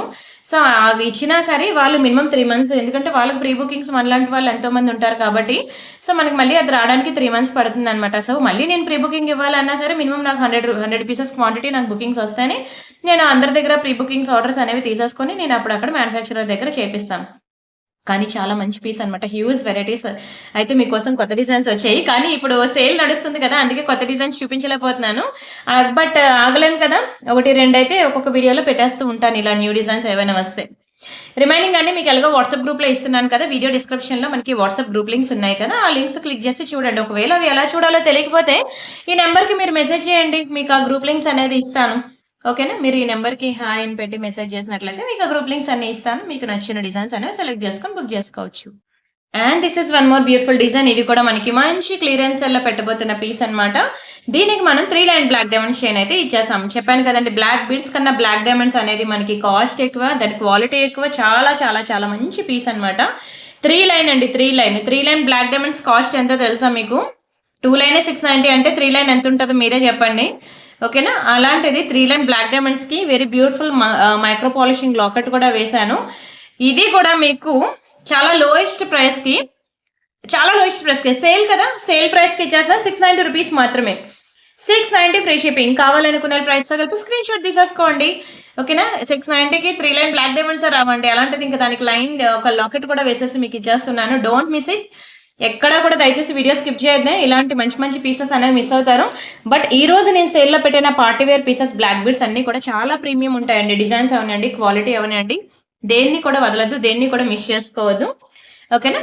సో, అవి ఇచ్చినా సరే వాళ్ళు మినిమమ్ 3 మంత్స్, ఎందుకంటే వాళ్ళకి ప్రీ బుకింగ్స్ మనలాంటి వాళ్ళు ఎంతో మంది ఉంటారు కాబట్టి, సో, మనకి మళ్ళీ అది రావడానికి 3 మంత్స్ పడుతుందనమాట. సో, మళ్ళీ నేను ప్రీ బుకింగ్ ఇవ్వాలన్నా సరే మినిమమ్ నాకు 100 పీసెస్ క్వాంటిటీ నాకు బుకింగ్స్ వస్తేనే నేను అందరి దగ్గర ప్రీ బుకింగ్స్ ఆర్డర్స్ అనేవి తీసేసుకొని నేను అప్పుడు అక్కడ మ్యానుఫ్యాక్చరర్ దగ్గర చేపిస్తాను. కానీ చాలా మంచి పీస్ అనమాట. హ్యూజ్ వెరైటీస్ అయితే మీకోసం కొత్త డిజైన్స్ వచ్చాయి. కానీ ఇప్పుడు సేల్ నడుస్తుంది కదా! అందుకే కొత్త డిజైన్స్ చూపించలేకపోతున్నాను. బట్ ఆగలేను కదా! 1, 2 అయితే ఒక్కొక్క వీడియోలో పెట్టేస్తూ ఉంటాను ఇలా న్యూ డిజైన్స్ ఏవైనా వస్తే. రిమైనింగ్ అన్ని మీకు ఎలాగో వాట్సాప్ గ్రూప్‌లో ఇస్తున్నాను కదా! వీడియో డిస్క్రిప్షన్‌లో మనకి వాట్సాప్ గ్రూప్ లింక్స్ ఉన్నాయి కదా! ఆ లింక్స్ క్లిక్ చేసి చూడండి. ఒకవేళ అవి ఎలా చూడాలో తెలియకపోతే ఈ నంబర్‌కి మీరు మెసేజ్ చేయండి. మీకు ఆ గ్రూప్ లింక్స్ అనేది ఇస్తాను. ఓకేనా? మీరు ఈ నంబర్‌కి హాయ్ అని పెట్టి మెసేజ్ చేసినట్లయితే మీకు ఆ గ్రూప్ లింక్స్ అన్నీ ఇస్తాను. మీకు నచ్చిన డిజైన్స్ అనేవి సెలెక్ట్ చేసుకొని బుక్ చేసుకోవచ్చు. And this is one more beautiful design. ఇది కూడా మనకి మంచి క్లియరెన్స్ సేల్‌లో పెట్టబోతున్న పీస్ అన్నమాట. దీనికి మనం 3 లైన్ బ్లాక్ డైమండ్స్ చైన్ అయితే ఇచ్చేసాం. చెప్పాను కదండీ, బ్లాక్ బీడ్స్ కన్నా బ్లాక్ డైమండ్స్ అనేది మనకి కాస్ట్ ఎక్కువ, దాని క్వాలిటీ ఎక్కువ. చాలా చాలా చాలా మంచి పీస్ అన్నమాట. 3 లైన్ అండి, 3 line. 3 line black diamonds cost ఎంతో తెలుసా మీకు? 2 లైనే 690 అంటే 3 లైన్ ఎంత ఉంటదో మీరే చెప్పండి. ఓకేనా? అలాంటిది 3 లైన్ బ్లాక్ డైమండ్స్‌కి very beautiful micro polishing locket కూడా వేశాను. ఇది కూడా మీకు చాలా లోయెస్ట్ ప్రైస్‌కి, సేల్ కదా! సేల్ ప్రైస్‌కి ఇచ్చేస్తాను. 690 రూపీస్ మాత్రమే. 690 ఫ్రీ షిప్పింగ్. కావాలనుకున్న ప్రైస్‌తో కలిపి స్క్రీన్ షాట్ తీసేసుకోండి. ఓకేనా? 690కి 3 లైన్ బ్లాక్ డైమండ్స్ రావండి. అలాంటిది ఇంకా దానికి లైన్ ఒక లాకెట్ కూడా వేసేసి మీకు ఇచ్చేస్తున్నాను. Don't miss it. ఎక్కడా కూడా దయచేసి వీడియో స్కిప్ చేయొద్దే. ఇలాంటి మంచి మంచి పీసెస్ అనేవి మిస్ అవుతారు. బట్ ఈ రోజు నేను సేల్‌లో పెట్టిన party wear pieces black beads అన్నీ కూడా చాలా ప్రీమియం ఉంటాయండి. డిజైన్స్ అవనండి, క్వాలిటీ అవనండి. దేన్ని కూడా వదలొద్దు. దేన్ని కూడా మిస్ చేసుకోవద్దు. ఓకేనా?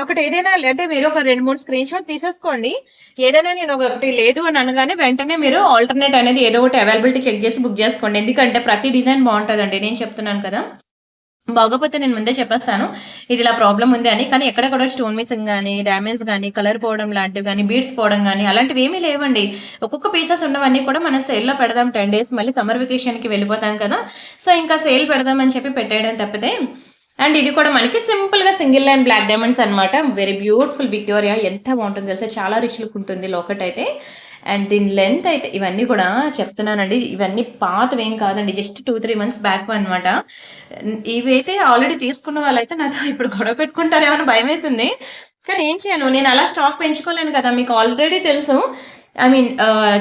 ఒకటి ఏదైనా అంటే మీరు ఒక 2, 3 స్క్రీన్ షాట్ తీసేసుకోండి. ఏదైనా నేను ఒకటి లేదు అని అనగానే వెంటనే మీరు ఆల్టర్‌నేట్ అనేది ఏదో ఒకటి అవైలబిలిటీ చెక్ చేసి బుక్ చేసుకోండి. ఎందుకంటే ప్రతి డిజైన్ బావుంటదండి. నేను చెప్తున్నాను కదా! బాగోపోతే నేను ముందే చెప్పేస్తాను. ఇది ఇలా ప్రాబ్లమ్ ఉంది అని. కానీ ఎక్కడ కూడా స్టోన్ మిస్సింగ్ గాని, డ్యామేజ్ గాని, కలర్ పోవడం లాంటివి గాని, బీడ్స్ పోవడం గాని అలాంటివి ఏమీ లేవండి. ఒక్కొక్క పీసెస్ ఉన్నవన్నీ కూడా మనం సేల్‌లో పెడదాం 10 డేస్, మళ్ళీ సమ్మర్ వెకేషన్‌కి వెళ్ళిపోతాం కదా! సో, ఇంకా సేల్ పెడదాం అని చెప్పి పెట్టేయడం తప్పితే. అండ్ ఇది కూడా మనకి సింపుల్‌గా సింగిల్ లైన్ బ్లాక్ డైమండ్స్ అన్నమాట. Very beautiful Victoria. ఎంత బావుంటుందో తెలుసా? చాలా రిచ్ లుక్ ఉంటుంది లాకెట్ అయితే. అండ్ దీని లెంత్ అయితే ఇవన్నీ కూడా చెప్తున్నానండి. ఇవన్నీ పాతవేం కాదండి. జస్ట్ 2, 3 మంత్స్ బ్యాక్ అన్నమాట. ఇవైతే ఆల్రెడీ తీసుకున్న వాళ్ళైతే నాతో ఇప్పుడు గొడవ పెట్టుకుంటారేమో అని భయమేసింది. కానీ ఏం చేయను? నేను అలా స్టాక్ పెంచుకోలేను కదా! మీకు ఆల్రెడీ తెలుసు. ఐ మీన్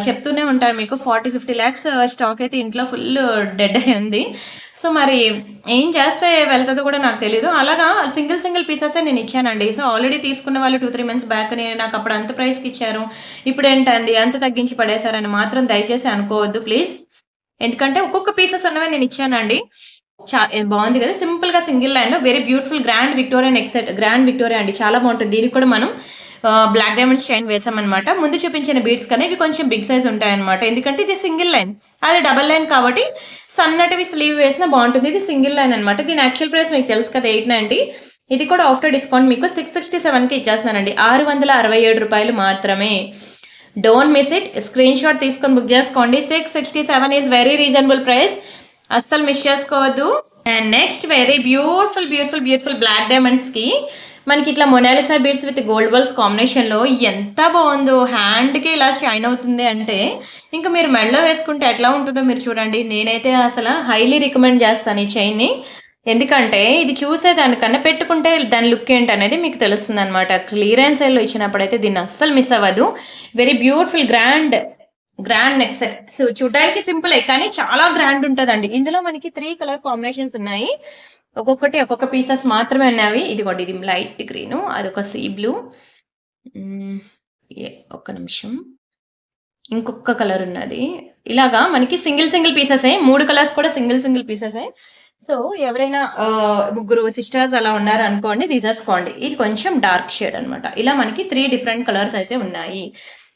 చెప్తూనే ఉంటాను మీకు 40, 50 లాక్స్ స్టాక్ అయితే ఇంట్లో ఫుల్ డెడ్ అయ్యి ఉంది. సో, మరి ఏం చేస్తే వెళ్తదో కూడా నాకు తెలీదు. అలాగా సింగిల్ పీసెసే నేను ఇచ్చానండి. సో, ఆల్రెడీ తీసుకున్న వాళ్ళు 2, 3 మంత్స్ బ్యాక్ నాకు అప్పుడు అంత ప్రైస్‌కి ఇచ్చారు. ఇప్పుడేంటండి అంత తగ్గించి పడేశారని మాత్రం దయచేసి అనుకోవద్దు ప్లీజ్. ఎందుకంటే ఒక్కొక్క పీసెస్ అన్నవే నేను ఇచ్చానండి. బావుంది కదా! సింపుల్‌గా సింగిల్ లైన్‌లో వెరీ బ్యూటిఫుల్ గ్రాండ్ విక్టోరియన్ ఎక్సెట్ గ్రాండ్ విక్టోరియా అండి. చాలా బావుంటుంది. దీనికి కూడా మనం బ్లాక్ డైమండ్స్ చైన్ వేసామన్నమాట. ముందు చూపించిన బీడ్స్ కన్నా ఇవి కొంచెం బిగ్ సైజ్ ఉంటాయన్నమాట. ఎందుకంటే ఇది సింగిల్ లైన్. అది డబుల్ లైన్ కాబట్టి సన్నటివి స్లీవ్ వేసినా బావుంటుంది. ఇది సింగిల్ లైన్ అన్నమాట. దీని యాక్చువల్ ప్రైస్ మీకు తెలుసు కదా! 890. ఇది కూడా ఆఫ్టర్ డిస్కౌంట్ మీకు 667కి ఇచ్చేస్తున్నానండి. రూ. 667 మాత్రమే. Don't miss it. Screen shot తీసుకొని బుక్ చేసుకోండి. 667 ఈజ్ వెరీ రీజనబుల్ ప్రైస్. అస్సలు మిస్ చేసుకోవద్దు. And next very beautiful black డైమండ్స్‌కి మనకి ఇట్లా Mona Lisa beads with gold balls కాంబినేషన్‌లో ఎంత బావుందో. హ్యాండ్‌కి ఇలా షైన్ అవుతుంది అంటే ఇంకా మీరు మెడలో వేసుకుంటే ఎట్లా ఉంటుందో మీరు చూడండి. నేనైతే అసలు హైలీ రికమెండ్ చేస్తాను ఈ చైన్‌ని. ఎందుకంటే ఇది చూసేదానికన్నా పెట్టుకుంటే దాని లుక్ ఏంటనేది మీకు తెలుస్తుందన్నమాట. క్లియరెన్స్ సేల్‌లో ఇచ్చినప్పుడైతే దీన్ని అస్సలు మిస్ అవ్వదు. Very beautiful grand neck set. So, చూడడానికి సింపులే కానీ చాలా గ్రాండ్ ఉంటదండి. ఇందులో మనకి 3 కలర్ కాంబినేషన్స్ ఉన్నాయి. ఒక్కొక్కటి ఒక్కొక్క పీసెస్ మాత్రమే ఉన్నవి. ఇదిగోండి, ఇది లైట్ గ్రీను, అదొక సీ బ్లూ. ఒక్క నిమిషం. ఇంకొక కలర్ ఉన్నది. ఇలాగా మనకి సింగిల్ పీసెసే. 3 కలర్స్ కూడా సింగిల్ పీసెసే. సో, ఎవరైనా ముగ్గురు సిస్టర్స్ అలా ఉన్నారనుకోండి తీసేసుకోండి. ఇది కొంచెం డార్క్ షేడ్ అన్నమాట. ఇలా మనకి 3 డిఫరెంట్ కలర్స్ అయితే ఉన్నాయి.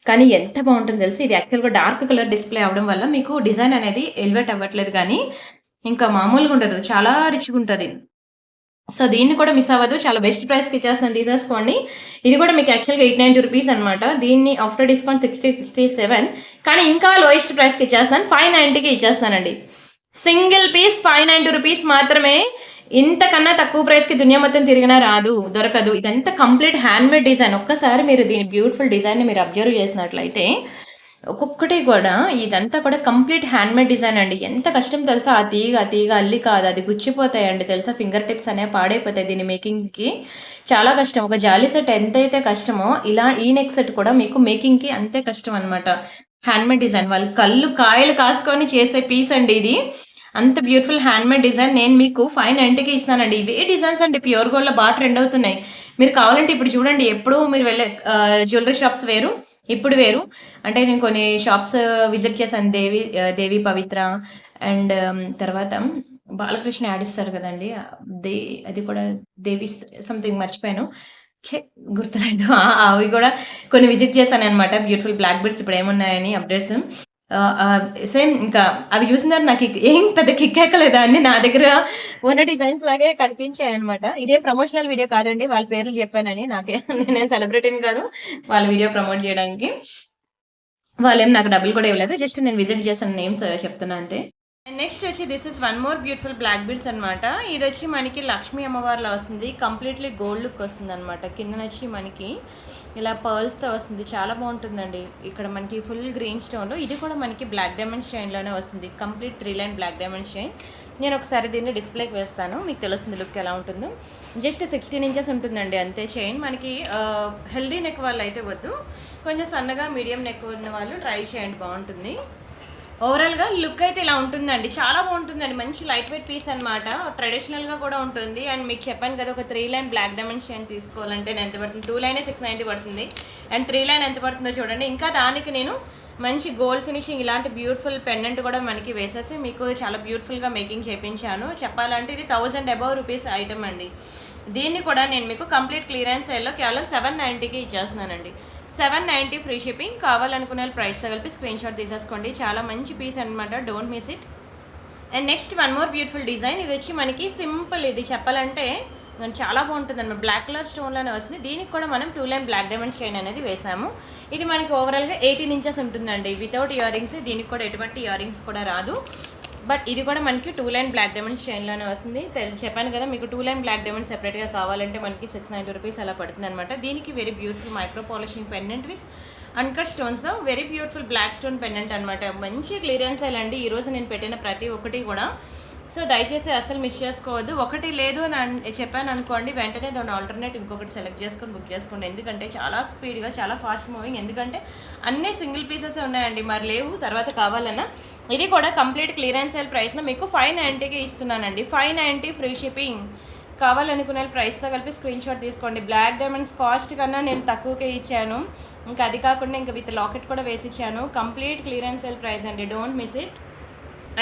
కానీ ఎంత బావుంటుందో తెలుసా? ఇది యాక్చువల్‌గా డార్క్ కలర్ డిస్‌ప్లే అవ్వడం వల్ల మీకు డిజైన్ అనేది ఎలివేట్ అవ్వట్లేదు గానీ, ఇంకా మామూలుగా ఉండదు. చాలా రిచ్‌గా ఉంటది. సో దీన్ని కూడా మిస్ అవ్వద్దు. చాలా బెస్ట్ ప్రైస్‌కి ఇచ్చేస్తున్నాను తీసేసుకోండి. ఇది కూడా మీకు యాక్చువల్‌గా రూ. 890 అనమాట. దీన్ని ఆఫ్టర్ డిస్కౌంట్ 67 కానీ ఇంకా లోయెస్ట్ ప్రైస్‌కి ఇచ్చేస్తాను. 590కి ఇచ్చేస్తానండి. సింగిల్ పీస్ రూ. 590 మాత్రమే. ఇంతకన్నా తక్కువ ప్రైస్‌కి దునియా మొత్తం తిరిగినా రాదు, దొరకదు. ఇదంతా కంప్లీట్ హ్యాండ్‌మేడ్ డిజైన్. ఒక్కసారి మీరు దీని బ్యూటిఫుల్ డిజైన్‌ని మీరు అబ్జర్వ్ చేసినట్లయితే ఒక్కొక్కటి కూడా ఇదంతా కూడా కంప్లీట్ హ్యాండ్‌మేడ్ డిజైన్ అండి. ఎంత కష్టం తెలుసా? ఆ తీగ అల్లిక అది గుచ్చిపోతాయండి తెలుసా? ఫింగర్ టిప్స్ అనేవి పాడైపోతాయి దీని మేకింగ్‌కి. చాలా కష్టం. ఒక జాలీ సెట్ ఎంతైతే కష్టమో ఇలా ఈ నెక్ సెట్ కూడా మీకు మేకింగ్‌కి అంతే కష్టం అనమాట. Handmade design. వాళ్ళు కాయలు కాసుకొని చేసే పీస్ అండి ఇది. అంత బ్యూటిఫుల్ హ్యాండ్‌మేడ్ డిజైన్ నేను మీకు 590కి ఇస్తున్నానండి. ఇవే డిజైన్స్ అండి ప్యూర్ గోల్డ్‌లో బా ట్రెండ్ అవుతున్నాయి. మీరు కావాలంటే ఇప్పుడు చూడండి, ఎప్పుడు మీరు వెళ్ళే జ్యువెలరీ షాప్స్ వేరు, ఇప్పుడు వేరు. అంటే నేను కొన్ని షాప్స్ విజిట్ చేశాను. దేవి పవిత్ర అండ్ తర్వాత బాలకృష్ణ యాడ్ ఇస్తారు కదండి, దే అది కూడా దేవి సంథింగ్ మర్చిపోయాను. ఛే! గుర్తులేదు. అవి కూడా కొన్ని విజిట్ చేశాను అనమాట. బ్యూటిఫుల్ బ్లాక్ బెడ్స్ ఇప్పుడు ఏమున్నాయని అప్డేట్స్. సేమ్ ఇంకా అవి చూసిన తర్వాత నాకు ఏం పెద్ద కిక్ ఎక్కలేదు. అన్ని నా దగ్గర ఉన్న డిజైన్స్ లాగే కనిపించాయి అనమాట. ఇదే ప్రమోషనల్ వీడియో కాదండి, వాళ్ళ పేర్లు చెప్పానని. నేనేం సెలబ్రిటీని కాదు వాళ్ళ వీడియో ప్రమోట్ చేయడానికి. వాళ్ళేం నాకు డబ్బులు కూడా ఇవ్వలేదు. జస్ట్ నేను విజిట్ చేసిన నేమ్స్ చెప్తున్నా అంతే. అండ్ నెక్స్ట్ వచ్చి this is one more beautiful black beads అనమాట. ఇది వచ్చి మనకి లక్ష్మీ అమ్మవారిలా వస్తుంది. కంప్లీట్లీ గోల్డ్ లుక్ వస్తుంది అనమాట. కింద వచ్చి మనకి ఇలా పర్ల్స్తో వస్తుంది. చాలా బాగుంటుందండి. ఇక్కడ మనకి ఫుల్ గ్రీన్ స్టోన్లో, ఇది కూడా మనకి బ్లాక్ డైమండ్ షైన్లోనే వస్తుంది. Complete 3 line black diamond shine. నేను ఒకసారి దీన్ని డిస్ప్లేకి వేస్తాను, మీకు తెలుస్తుంది లుక్ ఎలా ఉంటుందో. జస్ట్ 16 ఇంచెస్ ఉంటుందండి అంతే చైన్. మనకి హెల్దీ నెక్ వాళ్ళు అయితే వద్దు, కొంచెం సన్నగా మీడియం నెక్ ఉన్న వాళ్ళు ట్రై చేయండి, బాగుంటుంది. ఓవరాల్గా లుక్ అయితే ఇలా ఉంటుందండి. చాలా బాగుంటుందండి. మంచి లైట్ వెయిట్ పీస్ అనమాట. ట్రెడిషనల్గా కూడా ఉంటుంది. అండ్ మీకు చెప్పాను కదా, ఒక 3 లైన్ బ్లాక్ డైమండ్ చైన్ తీసుకోవాలంటే నేను ఎంత పడుతుంది, 2 లైన్ 690 పడుతుంది. అండ్ 3 లైన్ ఎంత పడుతుందో చూడండి. ఇంకా దానికి నేను మంచి గోల్డ్ ఫినిషింగ్ ఇలాంటి బ్యూటిఫుల్ పెండెంట్ కూడా మనకి వేసేసి మీకు చాలా బ్యూటిఫుల్గా మేకింగ్ చేయించాను. చెప్పాలంటే ఇది 1000 అబౌవ్ రూపీస్ ఐటమ్ అండి. దీన్ని కూడా నేను మీకు కంప్లీట్ క్లియరెన్స్ సేల్లో కేవలం 790కి ఇచ్చేస్తున్నానండి. 790 ఫ్రీ షిప్పింగ్. కావాలనుకునే ప్రైస్తో కలిపి స్క్రీన్ షాట్ తీసేసుకోండి. చాలా మంచి పీస్ అనమాట, don't miss it. And next one more beautiful design. ఇది వచ్చి మనకి సింపుల్, ఇది చెప్పాలంటే చాలా బాగుంటుంది అనమాట. బ్లాక్ కలర్ స్టోన్లోనే వస్తుంది. దీనికి కూడా మనం 2 లైన్ బ్లాక్ డైమండ్ చైన్ అనేది వేసాము. ఇది మనకి ఓవరాల్గా 18 ఇంచెస్ ఉంటుందండి వితౌట్ ఇయర్ రింగ్స్. దీనికి కూడా ఎటువంటి ఇయర్ రింగ్స్ కూడా రాదు. బట్ ఇది కూడా మనకి 2 లైన్ బ్లాక్ డైమండ్ చైన్లోనే వస్తుంది. చెప్పాను కదా మీకు 2 లైన్ బ్లాక్ డైమండ్ సెపరేట్గా కావాలంటే మనకి 690 రూపీస్ అలా పడుతుంది అనమాట. దీనికి very beautiful micro polishing pendant with uncut stones, very beautiful black stone pendant అనమాట. మంచి క్లియరెన్స్ అండి ఈరోజు నేను పెట్టిన ప్రతి ఒక్కటి కూడా. సో దయచేసి అసలు మిస్ చేసుకోవద్దు. ఒకటి లేదు అని చెప్పాను అనుకోండి, వెంటనే దాని ఆల్టర్నేట్ ఇంకొకటి సెలెక్ట్ చేసుకొని బుక్ చేసుకోండి. ఎందుకంటే చాలా స్పీడ్గా, చాలా ఫాస్ట్ మూవింగ్. ఎందుకంటే అన్నీ సింగిల్ పీసెస్ ఉన్నాయండి, మరి లేవు తర్వాత కావాలన్నా. ఇది కూడా కంప్లీట్ క్లియరెన్స్ సేల్ ప్రైస్లో మీకు 590కి ఇస్తున్నానండి. 590 ఫ్రీ షిప్పింగ్. కావాలనుకునే ప్రైస్తో కలిపి స్క్రీన్ షాట్ తీసుకోండి. బ్లాక్ డైమండ్స్ కాస్ట్ కన్నా నేను తక్కువకే ఇచ్చాను. ఇంకా అది కాకుండా ఇంకా విత్ లాకెట్ కూడా వేసి ఇచ్చాను. కంప్లీట్ క్లియరెన్స్ సేల్ ప్రైస్ అండి, డోంట్ మిస్ ఇట్.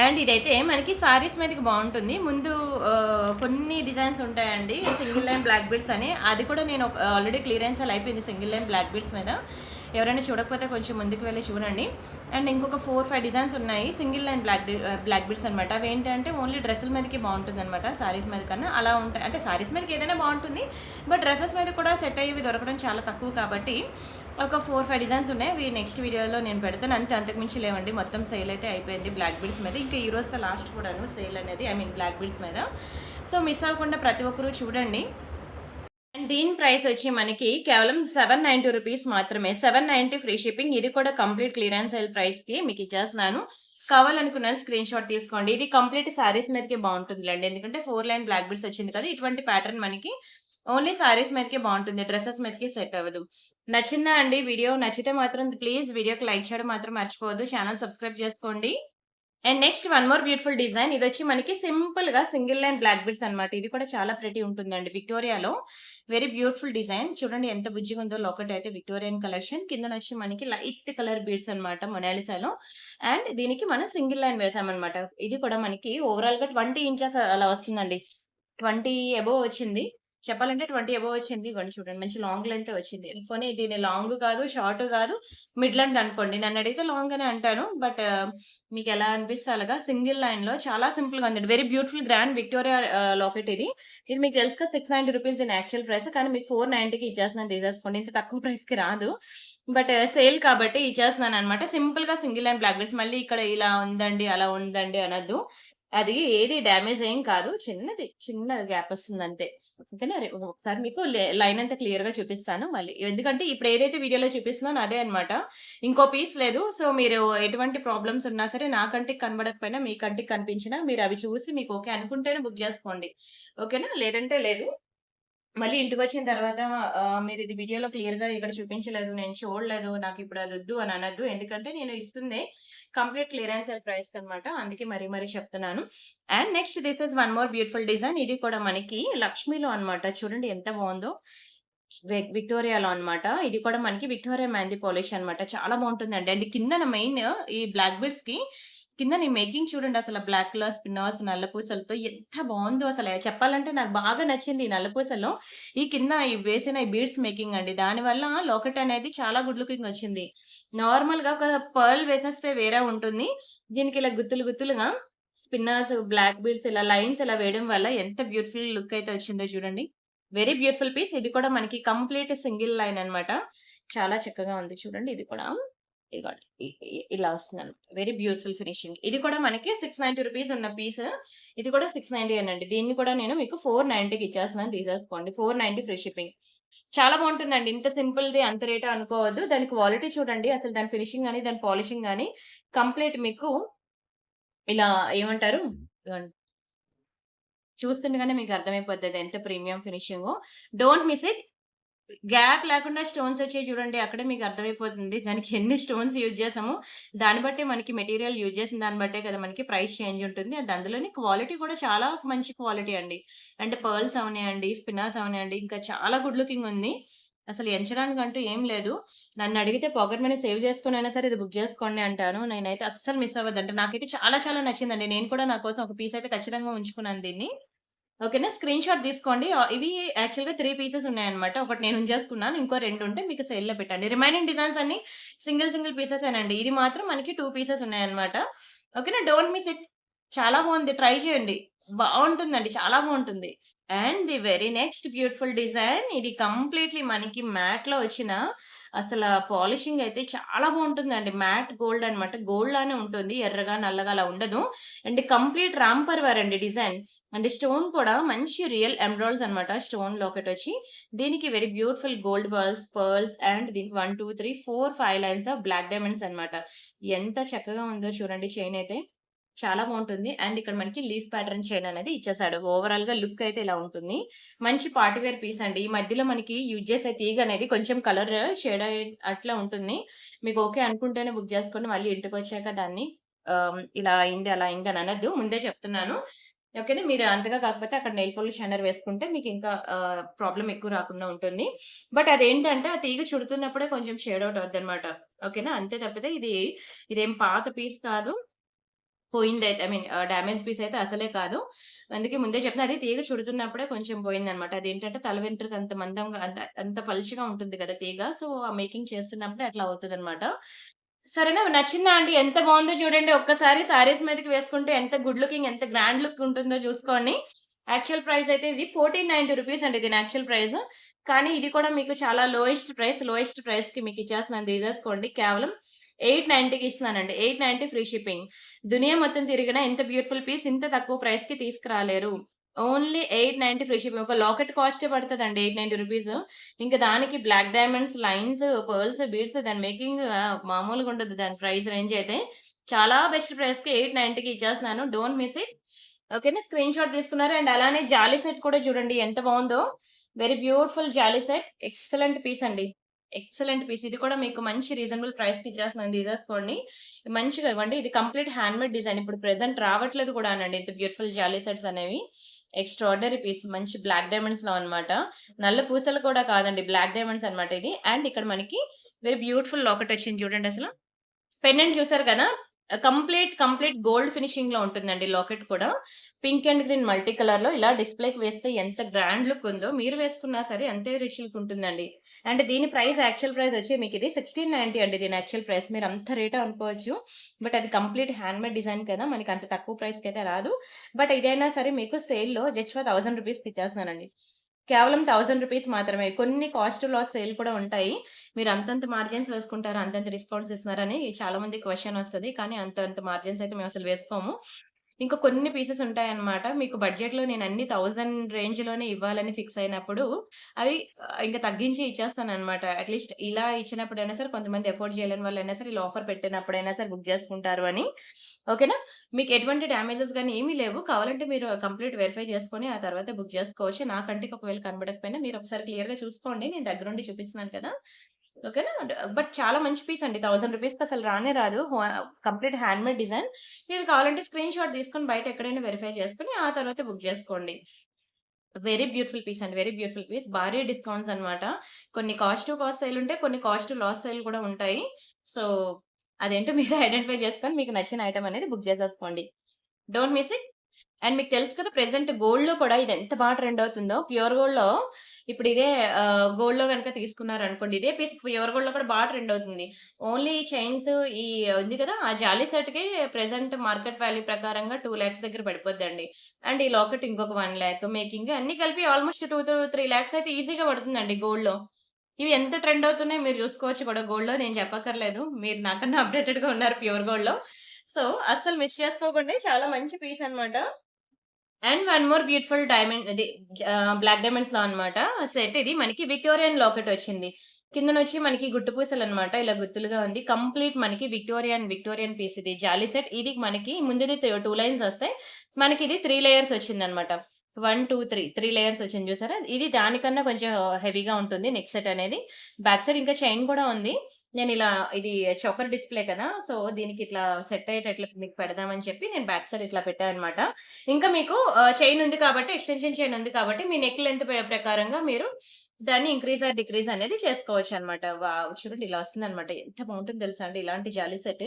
అండ్ ఇదైతే మనకి సారీస్ మీదకి బాగుంటుంది. ముందు కొన్ని డిజైన్స్ ఉంటాయండి సింగిల్ లైన్ బ్లాక్ బీడ్స్ అని, అది కూడా నేను ఆల్రెడీ క్లియరెన్స్ అలా అయిపోయింది సింగిల్ లైన్ బ్లాక్ బీడ్స్ మీద. ఎవరైనా చూడకపోతే కొంచెం ముందుకు వెళ్ళి చూడండి. అండ్ ఇంకొక 4-5 డిజైన్స్ ఉన్నాయి సింగిల్ లైన్ బ్లాక్ బీడ్స్ అనమాట. అవి ఏంటంటే ఓన్లీ డ్రెస్సుల మీదకి బాగుంటుంది అనమాట, సారీస్ మీద కన్నా. అలా ఉంటాయి అంటే సారీస్ మీదకి ఏదైనా బాగుంటుంది, బట్ డ్రెస్సెస్ మీద కూడా సెట్ అయ్యేవి దొరకడం చాలా తక్కువ. కాబట్టి ఒక 4-5 డిజైన్స్ ఉన్నాయి. అవి నెక్స్ట్ వీడియోలో నేను పెడతాను. అంతకుమించి లేవండి. మొత్తం సేల్ అయితే అయిపోయింది బ్లాక్ బీడ్స్ మీద. ఇంకా ఈరోజు లాస్ట్ కూడాను సేల్ అనేది, బ్లాక్ బీడ్స్ మీద. సో మిస్ అవ్వకుండా ప్రతి ఒక్కరూ చూడండి. అండ్ దీని ప్రైస్ వచ్చి మనకి కేవలం 790 రూపీస్ మాత్రమే. 790 ఫ్రీ షిప్పింగ్. ఇది కూడా కంప్లీట్ క్లియరెన్స్ సేల్ ప్రైస్కి మీకు ఇచ్చేస్తున్నాను. కావాలనుకున్న స్క్రీన్ షాట్ తీసుకోండి. ఇది కంప్లీట్ శారీస్ మీదకి బాగుంటుందిలేండి, ఎందుకంటే 4 లైన్ బ్లాక్ బీడ్స్ వచ్చింది కదా. ఇటువంటి ప్యాటర్న్ మనకి ఓన్లీ శారీస్ మీదకే బాగుంటుంది, డ్రెస్సెస్ మీదకి సెట్ అవ్వదు. నచ్చిందా అండి వీడియో? నచ్చితే మాత్రం ప్లీజ్ వీడియోకి లైక్ చేయడం మాత్రం మర్చిపోవద్దు. ఛానల్ సబ్స్క్రైబ్ చేసుకోండి. And next one more beautiful design. ఇది వచ్చి మనకి సింపుల్ గా సింగిల్ లైన్ బ్లాక్ బీడ్స్ అనమాట. ఇది కూడా చాలా ప్రెటీ ఉంటుందండి. విక్టోరియాలో వెరీ బ్యూటిఫుల్ డిజైన్. చూడండి ఎంత బుజ్జిగా ఉందో. లోకట్ అయితే విక్టోరియన్ కలెక్షన్. కింద వచ్చి మనకి లైట్ కలర్ బీడ్స్ అనమాట మొనాలిసాలో. అండ్ దీనికి మనం సింగిల్ లైన్ వేసామన్నమాట. ఇది కూడా మనకి ఓవరాల్ గా 20 ఇంచెస్ అలా వస్తుందండి. 20 అబోవ్ వచ్చింది. చెప్పాలంటే 20 అబోవ్ వచ్చింది. ఇగోండి చూడండి మంచి లాంగ్ లెంగ్తే వచ్చింది. పోనీ దీన్ని లాంగ్ కాదు, షార్ట్ కాదు, మిడ్ లెంగ్త్ అనుకోండి. నన్నడిగితే లాంగ్ అనే అంటాను. బట్ మీకెలా అనిపిస్తే అలాగా సింగిల్ లైన్‌లో చాలా సింపుల్‌గా ఉందండి. Very beautiful grand Victoria locket ఇది. ఇది మీకు తెలుసు కదా! ₹690 దీని యాక్చువల్ ప్రైస్. కానీ మీకు 490కి ఇచ్చేస్తున్నాను తీసేసుకోండి. ఇంత తక్కువ ప్రైస్‌కి రాదు. బట్ సేల్ కాబట్టి ఇచ్చేస్తున్నాననమాట. సింపుల్‌గా సింగిల్ లైన్ బ్లాక్ బెల్ట్స్. మళ్ళీ ఇక్కడ ఇలా ఉందండి, అలా ఉందండి అనొద్దు. అది ఏది డ్యామేజ్ ఏం కాదు. చిన్న గ్యాప్ వస్తుందంతే. ఓకేనా? ఒకసారి మీకు లైన్ అంతా క్లియర్‌గా చూపిస్తాను మళ్ళీ. ఎందుకంటే ఇప్పుడు ఏదైతే వీడియోలో చూపిస్తున్నానో అదే అన్నమాట. ఇంకో పీస్ లేదు. సో, మీరు ఎటువంటి ప్రాబ్లమ్స్ ఉన్నా సరే నా కంటికి కనబడకపోయినా, మీ కంటికి కనిపించినా మీరు అవి చూసి మీకు ఓకే అనుకుంటేనే బుక్ జేసుకోండి. ఓకేనా? లేదంటే లేదు. మళ్ళీ ఇంటికొచ్చిన తర్వాత మీరిది వీడియోలో క్లియర్‌గా ఇక్కడ చూపించలేదు, నేను చూడలేదు, నాకిప్పుడు అదొద్దు అని అనొద్దు. ఎందుకంటే నేను ఇస్తుందే కంప్లీట్ క్లియరెన్స్ సేల్ ప్రైస్‌కనమాట. అందుకే మరీ మరీ చెప్తున్నాను. And next this is one more beautiful design. ఇది కూడా మనకి లక్ష్మిలో అనమాట. చూడండి ఎంత బావుందో. విక్టోరియాలో అనమాట. ఇది కూడా మనకి విక్టోరియా మెహందీ పాలిష్ అనమాట. చాలా బావుంటుందండి. అండ్ కిందన మెయిన్ ఈ బ్లాక్ బీడ్స్‌కి కిందన ఈ మేకింగ్ చూడండి అసల బ్లాక్ కలర్ స్పిన్నర్స్ నల్ల పూసలతో ఎంత బావుందో అసల. చెప్పాలంటే నాకు బాగా నచ్చింది ఈ నల్ల పూసల్లో. ఈ కింద ఈ వేసిన ఈ బీడ్స్ మేకింగ్ అండి. దానివల్ల లాకెట్ అనేది చాలా గుడ్ లుకింగ్ వచ్చింది. నార్మల్‌గా ఒక పర్ల్ వేసేస్తే వేరే ఉంటుంది. దీనికి ఇలా గుత్తులు గుత్తులుగా స్పిన్నర్స్, బ్లాక్ బీడ్స్ ఇలా లైన్స్ ఇలా వేయడం వల్ల ఎంత బ్యూటిఫుల్ లుక్ అయితే వచ్చిందో చూడండి. Very beautiful piece. ఇది కూడా మనకి కంప్లీట్ సింగిల్ లైన్ అన్నమాట. చాలా చక్కగా ఉంది చూడండి ఇది కూడా. ఇదిగోండి. ఇలా వస్తుందన్నమాట. Very beautiful finishing. ఇది కూడా మనకి ₹690 ఉన్న పీస్. ఇది కూడా 690 అనండి. దీన్ని కూడా నేను మీకు 490కి ఇచ్చేస్తున్నాను తీసేసుకోండి. 490 ఫ్రీ షిప్పింగ్. చాలా బావుంటుందండి. ఇంత సింపుల్‌ది అంత రేటా అనుకోవద్దు. దాని క్వాలిటీ చూడండి. అసలు దాని ఫినిషింగ్ గాని, దాని పాలిషింగ్ గాని కంప్లీట్ మీకు ఇలా ఏమంటారు? ఇదిగోండి. చూస్తుండగానే మీకు అర్థమైపోద్ది అది ఎంత ప్రీమియం ఫినిషింగో. Don't miss it. గ్యాప్ లేకుండా స్టోన్స్ వచ్చాయి చూడండి. అక్కడే మీకు అర్థమైపోతుంది. దానికి ఎన్ని స్టోన్స్ యూజ్ చేసామో, దాన్ని బట్టి మనకి మెటీరియల్ యూజ్ చేసిన దాన్ని బట్టే కదా మనకి ప్రైస్ చేంజ్ ఉంటుంది. అండ్ అందులోని క్వాలిటీ కూడా చాలా మంచి క్వాలిటీ అండి. అంటే పర్ల్స్ అవనియండి, స్పిన్నర్స్ అవనియండి, ఇంకా చాలా గుడ్ లుకింగ్ ఉంది. అసలు ఎంచడానికంటూ ఏం లేదు. నన్నడిగితే పాకెట్ మనీ సేవ్ చేసుకొనైనా సరే ఇది బుక్ చేసుకోండి అంటాను. నేనైతే అస్సలు మిస్ అవ్వద్దు. అంటే నాకైతే చాలా చాలా నచ్చిందండి. నేను కూడా నా కోసం ఒక పీస్ అయితే ఖచ్చితంగా ఉంచుకున్నాను దీన్ని. ఓకేనా. స్క్రీన్ షాట్ తీసుకోండి. ఇవి యాక్చువల్‌గా 3 పీసెస్ ఉన్నాయన్నమాట. ఒకటి నేను ఉంచేసుకున్నాను. ఇంకో 2 ఉంటే మీకు సేల్‌లో పెట్టండి. రిమైనింగ్ డిజైన్స్ అన్నీ సింగిల్ పీసెసేనండి. ఇది మాత్రం మనకి 2 పీసెస్ ఉన్నాయన్నమాట. ఓకేనా. Don't miss it. చాలా బావుంది. ట్రై చేయండి. బావుంటుందండి. చాలా బావుంటుంది. And the very next beautiful design ఇది కంప్లీట్‌లీ మనకి మ్యాట్‌లో వచ్చిన అసల పాలిషింగ్ అయితే చాలా బావుంటుందండి. మ్యాట్ గోల్డ్ అన్నమాట. గోల్డ్ లానే ఉంటుంది. ఎర్రగా, నల్లగా అలా ఉండదు. అండ్ కంప్లీట్ రాంపర్ వేర్ అండి డిజైన్. అండ్ స్టోన్ కూడా మంచి రియల్ ఎమరాల్డ్స్ అన్నమాట. స్టోన్ లాకెట్ వచ్చి దీనికి very beautiful gold balls, pearls and దీనికి 1, 2, 3, 4, 5 లైన్స్ ఆఫ్ బ్లాక్ డైమండ్స్ అన్నమాట. ఎంత చక్కగా ఉందో చూడండి చైన్ అయితే. చాలా బావుంటుంది. అండ్ ఇక్కడ మనకి లీఫ్ ప్యాటర్న్ చైన్ అనేది ఇచ్చేసాడు. ఓవరాల్‌గా లుక్ అయితే ఇలా ఉంటుంది. మంచి పార్టీ వేర్ పీస్ అండి. ఈ మధ్యలో మనకి యూజ్ చేసే తీగ అనేది కొంచెం కలర్ షేడ్ అట్లా ఉంటుంది. మీకు ఓకే అనుకుంటేనే బుక్ చేసుకోండి. మళ్ళీ ఇంటికొచ్చాక దాన్ని ఇలా అయింది, అలా అయింది అని అనొద్దు. ముందే చెప్తున్నాను. ఓకేనా. మీరు అంతగా కాకపోతే అక్కడ నెయిల్ పాలిష్ షైనర్ వేసుకుంటే మీకు ఇంకా ప్రాబ్లమ్ ఎక్కువ రాకుండా ఉంటుంది. బట్ అదేంటంటే ఆ తీగ చుడుతున్నప్పుడే కొంచెం షేడ్ ఔట్ అవుద్దన్నమాట. ఓకేనా. అంతే తప్పితే ఇదేం పాత పీస్ కాదు. పోయిందయితే ఐ మీన్ డ్యామేజ్ పీస్ అయితే అసలే కాదు. అందుకే ముందే చెప్తున్నా అది తీగ చుడుతున్నప్పుడే కొంచెం పోయిందనమాట. అదేంటంటే తల వెంట్రుక అంత మందంగా అంత పలుచగా ఉంటుంది కదా తీగ. సో, ఆ మేకింగ్ చేస్తున్నప్పుడే అట్లా అవుతదనమాట. సరేనా? నచ్చిందా అండి? ఎంత బావుందో చూడండి. ఒక్కసారి శారీస్ మీదకి వేసుకుంటే ఎంత గుడ్ లుకింగ్, ఎంత గ్రాండ్ లుక్ ఉంటుందో చూసుకోండి. యాక్చువల్ ప్రైస్ అయితే ఇది ₹1490 అండి దీని యాక్చువల్ ప్రైస్. కానీ ఇది కూడా మీకు చాలా లోయెస్ట్ ప్రైస్‌కి మీకు ఇచ్చేస్తున్నాను తీసేసుకోండి. కేవలం 890కి ఇస్తున్నానండి. 890 ఫ్రీ షిప్పింగ్. దునియా మొత్తం తిరిగినా ఇంత బ్యూటిఫుల్ పీస్ ఇంత తక్కువ ప్రైస్‌కి తీసుకురాలేరు. Only 890 free shipping. ఒక లాకెట్ కాస్టే పడతదండి ₹890. ఇంక దానికి black diamonds, lines, pearls, beads దాని మేకింగ్ మామూలుగా ఉండదు. దాని ప్రైస్ రేంజ్ అయితే. చాలా బెస్ట్ ప్రైస్‌కి 890కి ఇచ్చేస్తున్నాను. Don't miss it. ఓకేనా. స్క్రీన్ షాట్ తీసుకున్నారు. అండ్ అలానే జాలీ సెట్ కూడా చూడండి ఎంత బావుందో. వెరీ బ్యూటిఫుల్ జాలీ సెట్. ఎక్సలెంట్ పీస్ అండి. Excellent piece. ఇది కూడా మీకు మంచి రీజనబుల్ ప్రైస్‌కి ఇచ్చేస్తున్నాను తీసేసుకోండి. మంచిగా ఇవ్వండి. ఇది కంప్లీట్ హ్యాండ్‌మేడ్ డిజైన్. ఇప్పుడు ప్రెజెంట్ రావట్లేదు కూడానండి ఇంత బ్యూటిఫుల్ జాలీ సెట్స్ అనేవి. Extraordinary piece. మంచి బ్లాక్ డైమండ్స్‌లో అన్నమాట. నల్ల పూసలు కూడా కాదండి. బ్లాక్ డైమండ్స్ అన్నమాట ఇది. అండ్ ఇక్కడ మనకి వెరీ బ్యూటిఫుల్ లాకెట్ వచ్చింది చూడండి అసల. పెండెంట్ చూసారు కదా! కంప్లీట్ గోల్డ్ ఫినిషింగ్‌లో ఉంటుందండి లాకెట్ కూడా. పింక్ అండ్ గ్రీన్ మల్టీ కలర్‌లో ఇలా డిస్‌ప్లేకి వేస్తే ఎంత గ్రాండ్ లుక్ ఉందో, మీరు వేసుకున్నా సరే అంతే రిచ్ లుక్ ఉంటుందండి. అంటే దీని యాక్చువల్ ప్రైస్ వచ్చి మీకిది 1690 అండి దీని యాక్చువల్ ప్రైస్. మీరు అంత రేటా అనుకోవచ్చు. బట్ అది కంప్లీట్ హ్యాండ్‌మేడ్ డిజైన్ కదా! మనకి అంత తక్కువ ప్రైస్‌కైతే రాదు. బట్ ఇదైనా సరే మీకు సేల్‌లో జస్ట్ ఫర్ 1000 రూపీస్‌కి ఇచ్చేస్తున్నానండి. కేవలం 1000 రూపీస్ మాత్రమే. కొన్ని కాస్ట్ లాస్ సేల్ కూడా ఉంటాయి. మీరు అంతంత మార్జిన్స్ వేసుకుంటారా? అంతంత డిస్కౌంట్స్ ఇస్తున్నారని చాలా మందికి క్వెషన్ వస్తది. కానీ అంతంత మార్జిన్స్ అయితే మేమసలు వేసుకోము. ఇంకా కొన్ని పీసెస్ ఉంటాయన్నమాట. మీకు బడ్జెట్‌లో నేను అన్ని 1000 రేంజ్‌లోనే ఇవ్వాలని ఫిక్స్ అయినప్పుడు అవి ఇంక తగ్గించి ఇచ్చేస్తానన్నమాట. అట్‌లీస్ట్ ఇలా ఇచ్చినప్పుడైనా సరే కొంతమంది అఫోర్డ్ చేయలేని వాళ్ళైనా సరే ఇలా ఆఫర్ పెట్టినప్పుడైనా సరే బుక్ చేసుకుంటారు అని. ఓకేనా? మీకు ఎటువంటి డ్యామేజెస్ గాని ఏమీ లేవు. కావాలంటే మీరు కంప్లీట్ వెరిఫై చేసుకొని ఆ తర్వాత బుక్ చేసుకోవచ్చు. నా కంటికి ఒకవేళ కనపడకపోయినా మీరు ఒకసారి క్లియర్‌గా చూసుకోండి. నేను దగ్గరుండి చూపిస్తున్నాను కదా! ఓకేనా? బట్ చాలా మంచి పీస్ అండి. 1000 రూపీస్‌కి అసలు రానే రాదు. Complete handmade design. మీరు కావాలంటే స్క్రీన్ షాట్ తీసుకొని బయట ఎక్కడైనా వెరిఫై చేసుకొని ఆ తర్వాత బుక్ చేసుకోండి. వెరీ బ్యూటిఫుల్ పీస్ అండి. Very beautiful piece. భారీ డిస్కౌంట్స్ అన్నమాట. కొన్ని కాస్ట్ టు కాస్ట్ సేల్ ఉంటాయి. కొన్ని కాస్ట్ టు లాస్ సేల్ కూడా ఉంటాయి. సో, అదేంటో మీరు ఐడెంటిఫై చేసుకొని మీకు నచ్చిన ఐటెమ్ అనేది బుక్ చేసేసుకోండి. Don't miss it. అండ్ మీకు తెలుసు కదా! ప్రెజెంట్ గోల్డ్‌లో కూడా ఇది ఎంత బాగా ట్రెండ్ అవుతుందో. ప్యూర్ గోల్డ్‌లో ఇప్పుడు ఇదే గోల్డ్‌లో గనుక తీసుకున్నారనుకోండి. ఇదే పీస్ ప్యూర్ గోల్డ్‌లో కూడా బాగా ట్రెండ్ అవుతుంది. ఓన్లీ చైన్స్ ఈ ఉంది కదా! ఆ జాలీ సెట్‌కే ప్రెజెంట్ మార్కెట్ వాల్యూ ప్రకారంగా 2,00,000 దగ్గర పడిపోద్దండి. అండ్ ఈ లాకెట్ ఇంకొక 1,00,000 మేకింగ్ అన్నీ కలిపి ఆల్‌మోస్ట్ 2-3 లాక్స్ అయితే ఈజీగా పడుతుందండి గోల్డ్‌లో. ఇవి ఎంత ట్రెండ్ అవుతున్నాయో మీరు చూసుకోవచ్చు కూడా గోల్డ్‌లో. నేను చెప్పక్కర్లేదు. మీరు నాకన్నా అప్‌డేటెడ్‌గా ఉన్నారు ప్యూర్ గోల్డ్‌లో. సో, అస్సలు మిస్ చేసుకోకండి. చాలా మంచి పీస్ అన్నమాట. And one more beautiful diamond ఇది బ్లాక్ డైమండ్స్‌లో అన్నమాట. సెట్ ఇది మనకి విక్టోరియన్ లాకెట్ వచ్చింది. కిందనొచ్చి మనకి గుట్టు పూసలన్నమాట. ఇలా గుత్తులుగా ఉంది. కంప్లీట్ మనకి విక్టోరియన్ పీస్ ఇది. జాలీ సెట్. ఇది మనకి ముందుది 2 లైన్స్ వస్తాయి. మనకిది 3 లేయర్స్ వచ్చిందన్నమాట. 1, 2, 3 లేయర్స్ వచ్చింది చూసారా? ఇది దానికన్నా కొంచెం హెవీగా ఉంటుంది నెక్ సెట్ అనేది. బ్యాక్ సైడ్ ఇంకా చైన్ కూడా ఉంది. నేనిలా ఇది చోకర్ డిస్‌ప్లే కదా! సో, దీనికిట్లా సెట్ అయ్యేటట్లు మీకు పెడదామని చెప్పి నేను బ్యాక్ సైడ్ ఇట్లా పెట్టానన్నమాట. ఇంకా మీకు చైన్ ఉంది కాబట్టి ఎక్స్‌టెన్షన్ చైన్ ఉంది కాబట్టి మీ నెక్ లెంత్ ప్రకారంగా మీరు దాన్ని ఇంక్రీజ్ ఆర్ డిక్రీజ్ అనేది చేసుకోవచ్చనమాట. వావ్! చూడండి ఇలా వస్తుందనమాట. ఎంత బావుంటుందో తెలుసా అండి ఇలాంటి జాలీ సెట్.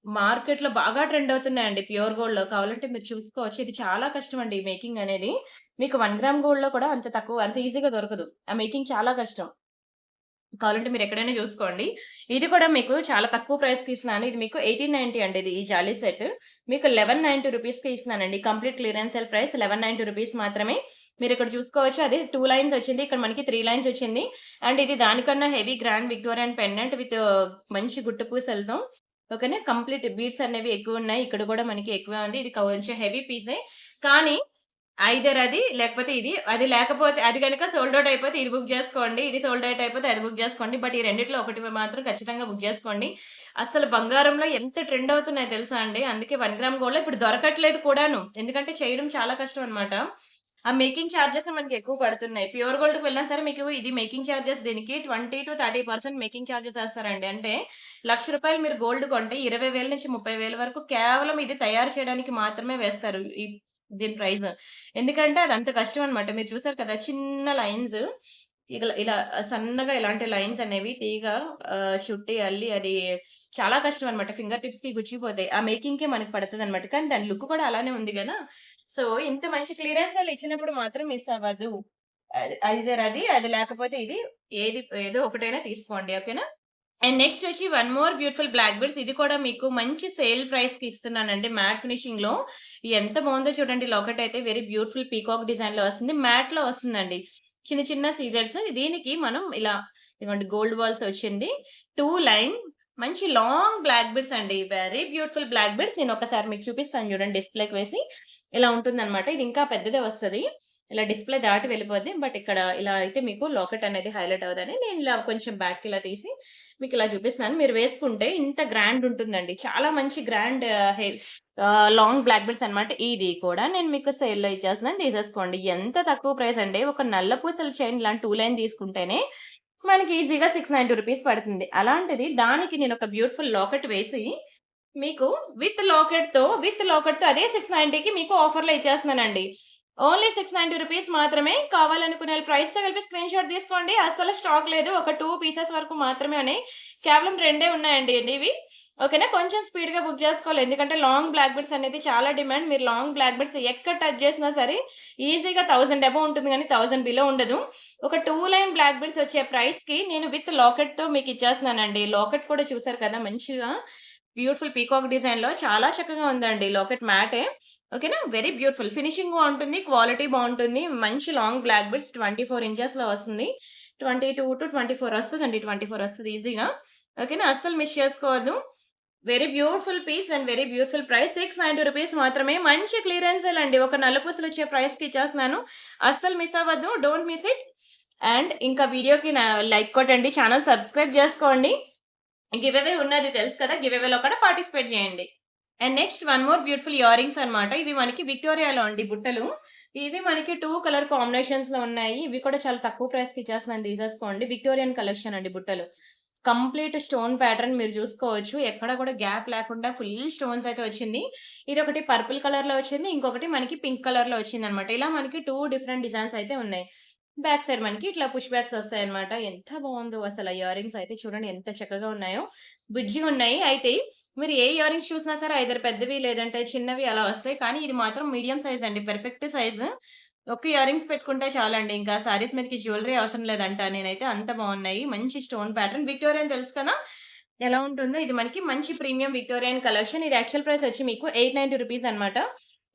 మార్కెట్‌లో బాగా ట్రెండ్ అవుతున్నాయండి ప్యూర్ గోల్డ్‌లో. కావాలంటే మీరు చూసుకోవచ్చు. ఇది చాలా కష్టమండి మేకింగ్ అనేది. మీకు 1 గ్రామ్ గోల్డ్‌లో కూడా అంత ఈజీగా దొరకదు. ఆ మేకింగ్ చాలా కష్టం. కావాలంటే మీరెక్కడైనా జూసుకోండి. ఇది కూడా మీకు చాలా తక్కువ ప్రైస్‌కి ఇస్తున్నాను. ఇది మీకు 1890 అండి ఇది ఈ జాలీ సెట్. మీకు 1190 రూపీస్‌కి ఇస్తున్నానండి. Complete clearance sale price 1190 rupees మాత్రమే. మీరిక్కడ చూసుకోవచ్చు అది 2 లైన్స్ వచ్చింది. ఇక్కడ మనకి 3 లైన్స్ వచ్చింది. అండ్ ఇది దానికన్నా heavy grand Victorian pendant with మంచి గుట్టు పూసలతో ఓకేనా. కంప్లీట్ బీడ్స్ అనేవి ఎక్కువున్నాయి. ఇక్కడ కూడా మనకి ఎక్కువే ఉంది. ఇది కొంచెం హెవీ పీసే. కానీ ఐదర్ అది లేకపోతే ఇది. అది లేకపోతే అది గనక సోల్డ్ ఔట్ అయిపోతే ఇది బుక్ జేసుకోండి. ఇది సోల్డ్ ఔట్ అయిపోతే అది బుక్ జేసుకోండి. బట్ ఈ రెండిట్లో ఒకటి మాత్రం ఖచ్చితంగా బుక్ జేసుకోండి. అసలు బంగారంలో ఎంత ట్రెండ్ అవుతున్నాయో తెలుసా అండి. అందుకే 1 గ్రామ్ గోల్డ్‌లో ఇప్పుడు దొరకట్లేదు కూడాను. ఎందుకంటే చేయడం చాలా కష్టం అన్నమాట. ఆ మేకింగ్ చార్జెస్ మనకి ఎక్కువ పడుతున్నాయి. ప్యూర్ గోల్డ్‌కి వెళ్ళినా సరే మీకు ఇది మేకింగ్ చార్జెస్ దీనికి 20-30% మేకింగ్ చార్జెస్ ఏస్తారండి. అంటే రూ. 1,00,000 మీరు గోల్డ్ కొంటే 20,000-30,000 వరకు కేవలం ఇది తయారు చేయడానికి మాత్రమే వేస్తారు. దీని ప్రైస్. ఎందుకంటే అదంత కష్టం అన్నమాట. మీరు చూసారు కదా! చిన్న లైన్స్ ఇలా సన్నగా ఇలాంటి లైన్స్ అనేవి తీగ చుట్టి అల్లి అది చాలా కష్టం అన్నమాట. ఫింగర్ టిప్స్‌కి గుచ్చిపోతాయి. ఆ మేకింగ్‌కే మనకు పడతదన్నమాట. కానీ దాని లుక్ కూడా అలానే ఉంది గదా! సో, ఇంత మంచి క్లియరెన్స్ సేల్ ఇచ్చినప్పుడు మాత్రం మిస్ అవ్వద్దు. ఐదర్ అది లేకపోతే ఇది ఏదో ఒకటైనా తీసుకోండి. ఓకేనా? అండ్ నెక్స్ట్ వచ్చి one more beautiful black beads. ఇది కూడా మీకు మంచి సేల్ ప్రైస్‌కి ఇస్తున్నానండి. మ్యాట్ ఫినిషింగ్‌లో. ఎంత బావుందో చూడండి లాకెట్ అయితే వెరీ బ్యూటిఫుల్ పీకాక్ డిజైన్‌లో వస్తుంది. మ్యాట్‌లో వస్తుందండి. చిన్న చిన్న సీజర్స్. దీనికి మనం ఇలా ఇదిగోండి గోల్డ్ బాల్స్ వచ్చింది. 2 లైన్ మంచి లాంగ్ బ్లాక్ బీడ్స్ అండి. Very beautiful black beads. నేను ఒకసారి మీకు చూపిస్తాను చూడండి డిస్‌ప్లేకి వేసి. ఇలా ఉంటుందన్నమాట. ఇది ఇంకా పెద్దదే వస్తది. ఇలా డిస్‌ప్లే దాటి వెళ్ళిపోద్ది. బట్ ఇక్కడ ఇలా అయితే మీకు లాకెట్ అనేది హైలైట్ అవ్వదని నేను ఇలా కొంచెం బ్యాక్‌కి ఇలా తీసి మీకిలా చూపిస్తున్నాను. మీరు వేసుకుంటే ఇంత గ్రాండ్ ఉంటుందండి. చాలా మంచి గ్రాండ్ లాంగ్ బ్లాక్ బీడ్స్ అన్నమాట. ఇది కూడా నేను మీకు సేల్‌లో ఇచ్చేస్తున్నాను తీసేసుకోండి. ఎంత తక్కువ ప్రైస్ అండి. ఒక నల్ల పూసల చైన్ ఇలాంటి 2 లైన్ తీసుకుంటేనే మనకి ఈజీగా 690 రూపీస్ పడుతుంది. అలాంటిది దానికి నేనొక బ్యూటిఫుల్ లాకెట్ వేసి మీకు విత్ లాకెట్‌తో అదే 690కి మీకు ఆఫర్‌లో ఇచ్చేస్తున్నానండి. ఓన్లీ 690 రూపీస్ మాత్రమే. కావాలనుకునే వాళ్ళు ప్రైస్‌తో కలిపి స్క్రీన్ షాట్ తీసుకోండి. అస్సలు స్టాక్ లేదు. ఒక 2 పీసెస్ వరకు మాత్రమే ఉన్నాయి. కేవలం రెండే ఉన్నాయండి ఇవి. ఓకేనా. కొంచెం స్పీడ్‌గా బుక్ జేసుకోవాలి. ఎందుకంటే లాంగ్ బ్లాక్ బీడ్స్ అనేది చాలా డిమాండ్. మీరు లాంగ్ బ్లాక్ బీడ్స్ ఎక్కడ టచ్ జేసినా సరే ఈజీగా 1000 అబోవ్ ఉంటుంది గానీ 1000 బిలో ఉండదు. ఒక 2 లైన్ బ్లాక్ బీడ్స్ వచ్చే ప్రైస్‌కి నేను విత్ లాకెట్‌తో మీకు ఇచ్చేస్తున్నానండి. లాకెట్ కూడా చూసారు కదా! మంచిగా బ్యూటిఫుల్ పీకాక్ డిజైన్‌లో చాలా చక్కగా ఉందండి. లాకెట్ మ్యాటే. ఓకేనా. Very beautiful. ఫినిషింగ్ బావుంటుంది. క్వాలిటీ బావుంటుంది. మంచి లాంగ్ బ్లాక్ బీడ్స్ 24 ఇంచెస్‌లో వస్తుంది. 22-24 వస్తదండి. 24 వస్తది ఈజీగా. ఓకేనా. అస్సలు మిస్ చేసుకోవద్దు. Very beautiful piece and very beautiful price. 690 rupees మాత్రమే. మంచి క్లియరెన్స్ సేల్ అండి. ఒక నల్లపూసలొచ్చే ప్రైస్‌కి ఇచ్చేస్తున్నాను. అస్సలు మిస్ అవ్వద్దు. Don't miss it. అండ్ ఇంకా వీడియోకి లైక్ కొట్టండి. ఛానెల్ సబ్స్క్రైబ్ జేసుకోండి. గివ్ అవే ఉన్నది తెలుసు కదా! గివ్ అవేలో కూడా పార్టిసిపేట్ జేయండి. And next one more beautiful ear rings అన్నమాట. ఇవి మనకి విక్టోరియాలో అండి బుట్టలు. ఇవి మనకి 2 కలర్ కాంబినేషన్స్‌లో ఉన్నాయి. ఇవి కూడా చాలా తక్కువ ప్రైస్‌కి ఇచ్చేస్తున్నాను తీసేసుకోండి. విక్టోరియన్ కలెక్షన్ అండి బుట్టలు. కంప్లీట్ స్టోన్ ప్యాటర్న్ మీరు చూసుకోవచ్చు. ఎక్కడ కూడా గ్యాప్ లేకుండా ఫుల్ స్టోన్స్ అయితే వచ్చింది. ఇదొకటి పర్పుల్ కలర్‌లో వచ్చింది. ఇంకొకటి మనకి పింక్ కలర్‌లో వచ్చిందన్నమాట. ఇలా మనకి 2 డిఫరెంట్ డిజైన్స్ అయితే ఉన్నాయి. బ్యాక్ సైడ్ మనకి ఇట్లా పుష్ బ్యాక్స్ వస్తాయన్నమాట. ఎంత బావుందో అసల ఇయర్ రింగ్స్ అయితే చూడండి ఎంత చక్కగా ఉన్నాయో. బుజ్జిగున్నాయి. అయితే మీరు ఏ ఇయర్ రింగ్స్ చూసినా సరే ఐదర్ పెద్దవి లేదంటే చిన్నవి అలా వస్తాయి. కానీ ఇది మాత్రం మీడియం సైజ్ అండి. Perfect size. ఒక ఇయర్ రింగ్స్ పెట్టుకుంటే చాలండి. ఇంకా సారీస్ మీదకి జ్యువెలరీ అవసరం లేదంట నేనైతే. అంత బావున్నాయి. మంచి స్టోన్ ప్యాటర్న్. విక్టోరియన్ తెలుసు కదా! ఎలా ఉంటుందో ఇది మనకి మంచి ప్రీమియం విక్టోరియన్ కలెక్షన్. ఇది యాక్చువల్ ప్రైస్ వచ్చి మీకు 890 రూపీస్ అన్నమాట.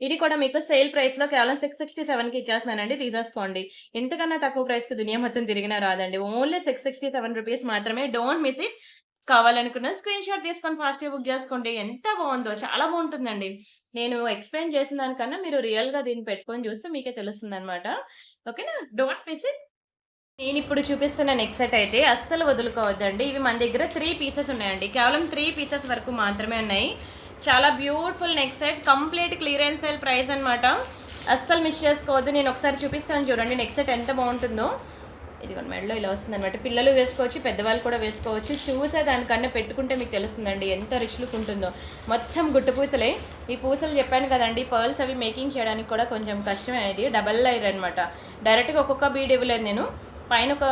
ఇది కూడా మీకు సేల్ ప్రైస్‌లో కేవలం 667కి ఇచ్చేస్తున్నానండి. తీసేసుకోండి. ఇంతకన్నా తక్కువ ప్రైస్‌కి దునియా మొత్తం తిరిగినా రాదండి. ఓన్లీ 667 రూపీస్ మాత్రమే. Don't miss it. కావాలనుకున్న స్క్రీన్ షాట్ తీసుకొని ఫాస్ట్‌గా బుక్ చేసుకోండి. ఎంత బావుందో చాలా బావుంటుందండి. నేను ఎక్స్‌ప్లెయిన్ చేసిన దానికన్నా మీరు రియల్‌గా దీన్ని పెట్టుకొని చూస్తే మీకే తెలుస్తుందన్నమాట. ఓకేనా. Don't miss it. నేనిప్పుడు చూపిస్తున్న నెక్ సెట్ అయితే అస్సలు వదులుకోవద్దండి. ఇవి మన దగ్గర 3 పీసెస్ ఉన్నాయండి. కేవలం 3 పీసెస్ వరకు మాత్రమే ఉన్నాయి. చాలా beautiful neck set. Complete clearance sale price అన్నమాట. అస్సలు మిస్ చేసుకోవద్దు. నేను ఒకసారి చూపిస్తాను చూడండి నెక్ సెట్ ఎంత బావుంటుందో. ఇదిగోండి మెడలో ఇలా వస్తుందన్నమాట. పిల్లలు వేసుకోవచ్చు, పెద్దవాళ్ళు కూడా వేసుకోవచ్చు. షూసే దానికన్నా పెట్టుకుంటే మీకు తెలుస్తుందండి ఎంత రిచ్ లుక్ ఉంటుందో. మొత్తం గుట్టు పూసలే. ఈ పూసలు చెప్పాను కదండీ పర్ల్స్ అవి మేకింగ్ చేయడానికి కూడా కొంచెం కష్టమే ఇది. డబల్ లైర్ అన్నమాట. డైరెక్ట్‌గా ఒక్కొక్క బీడ్ ఇవ్వలేదు నేను. పైన ఒక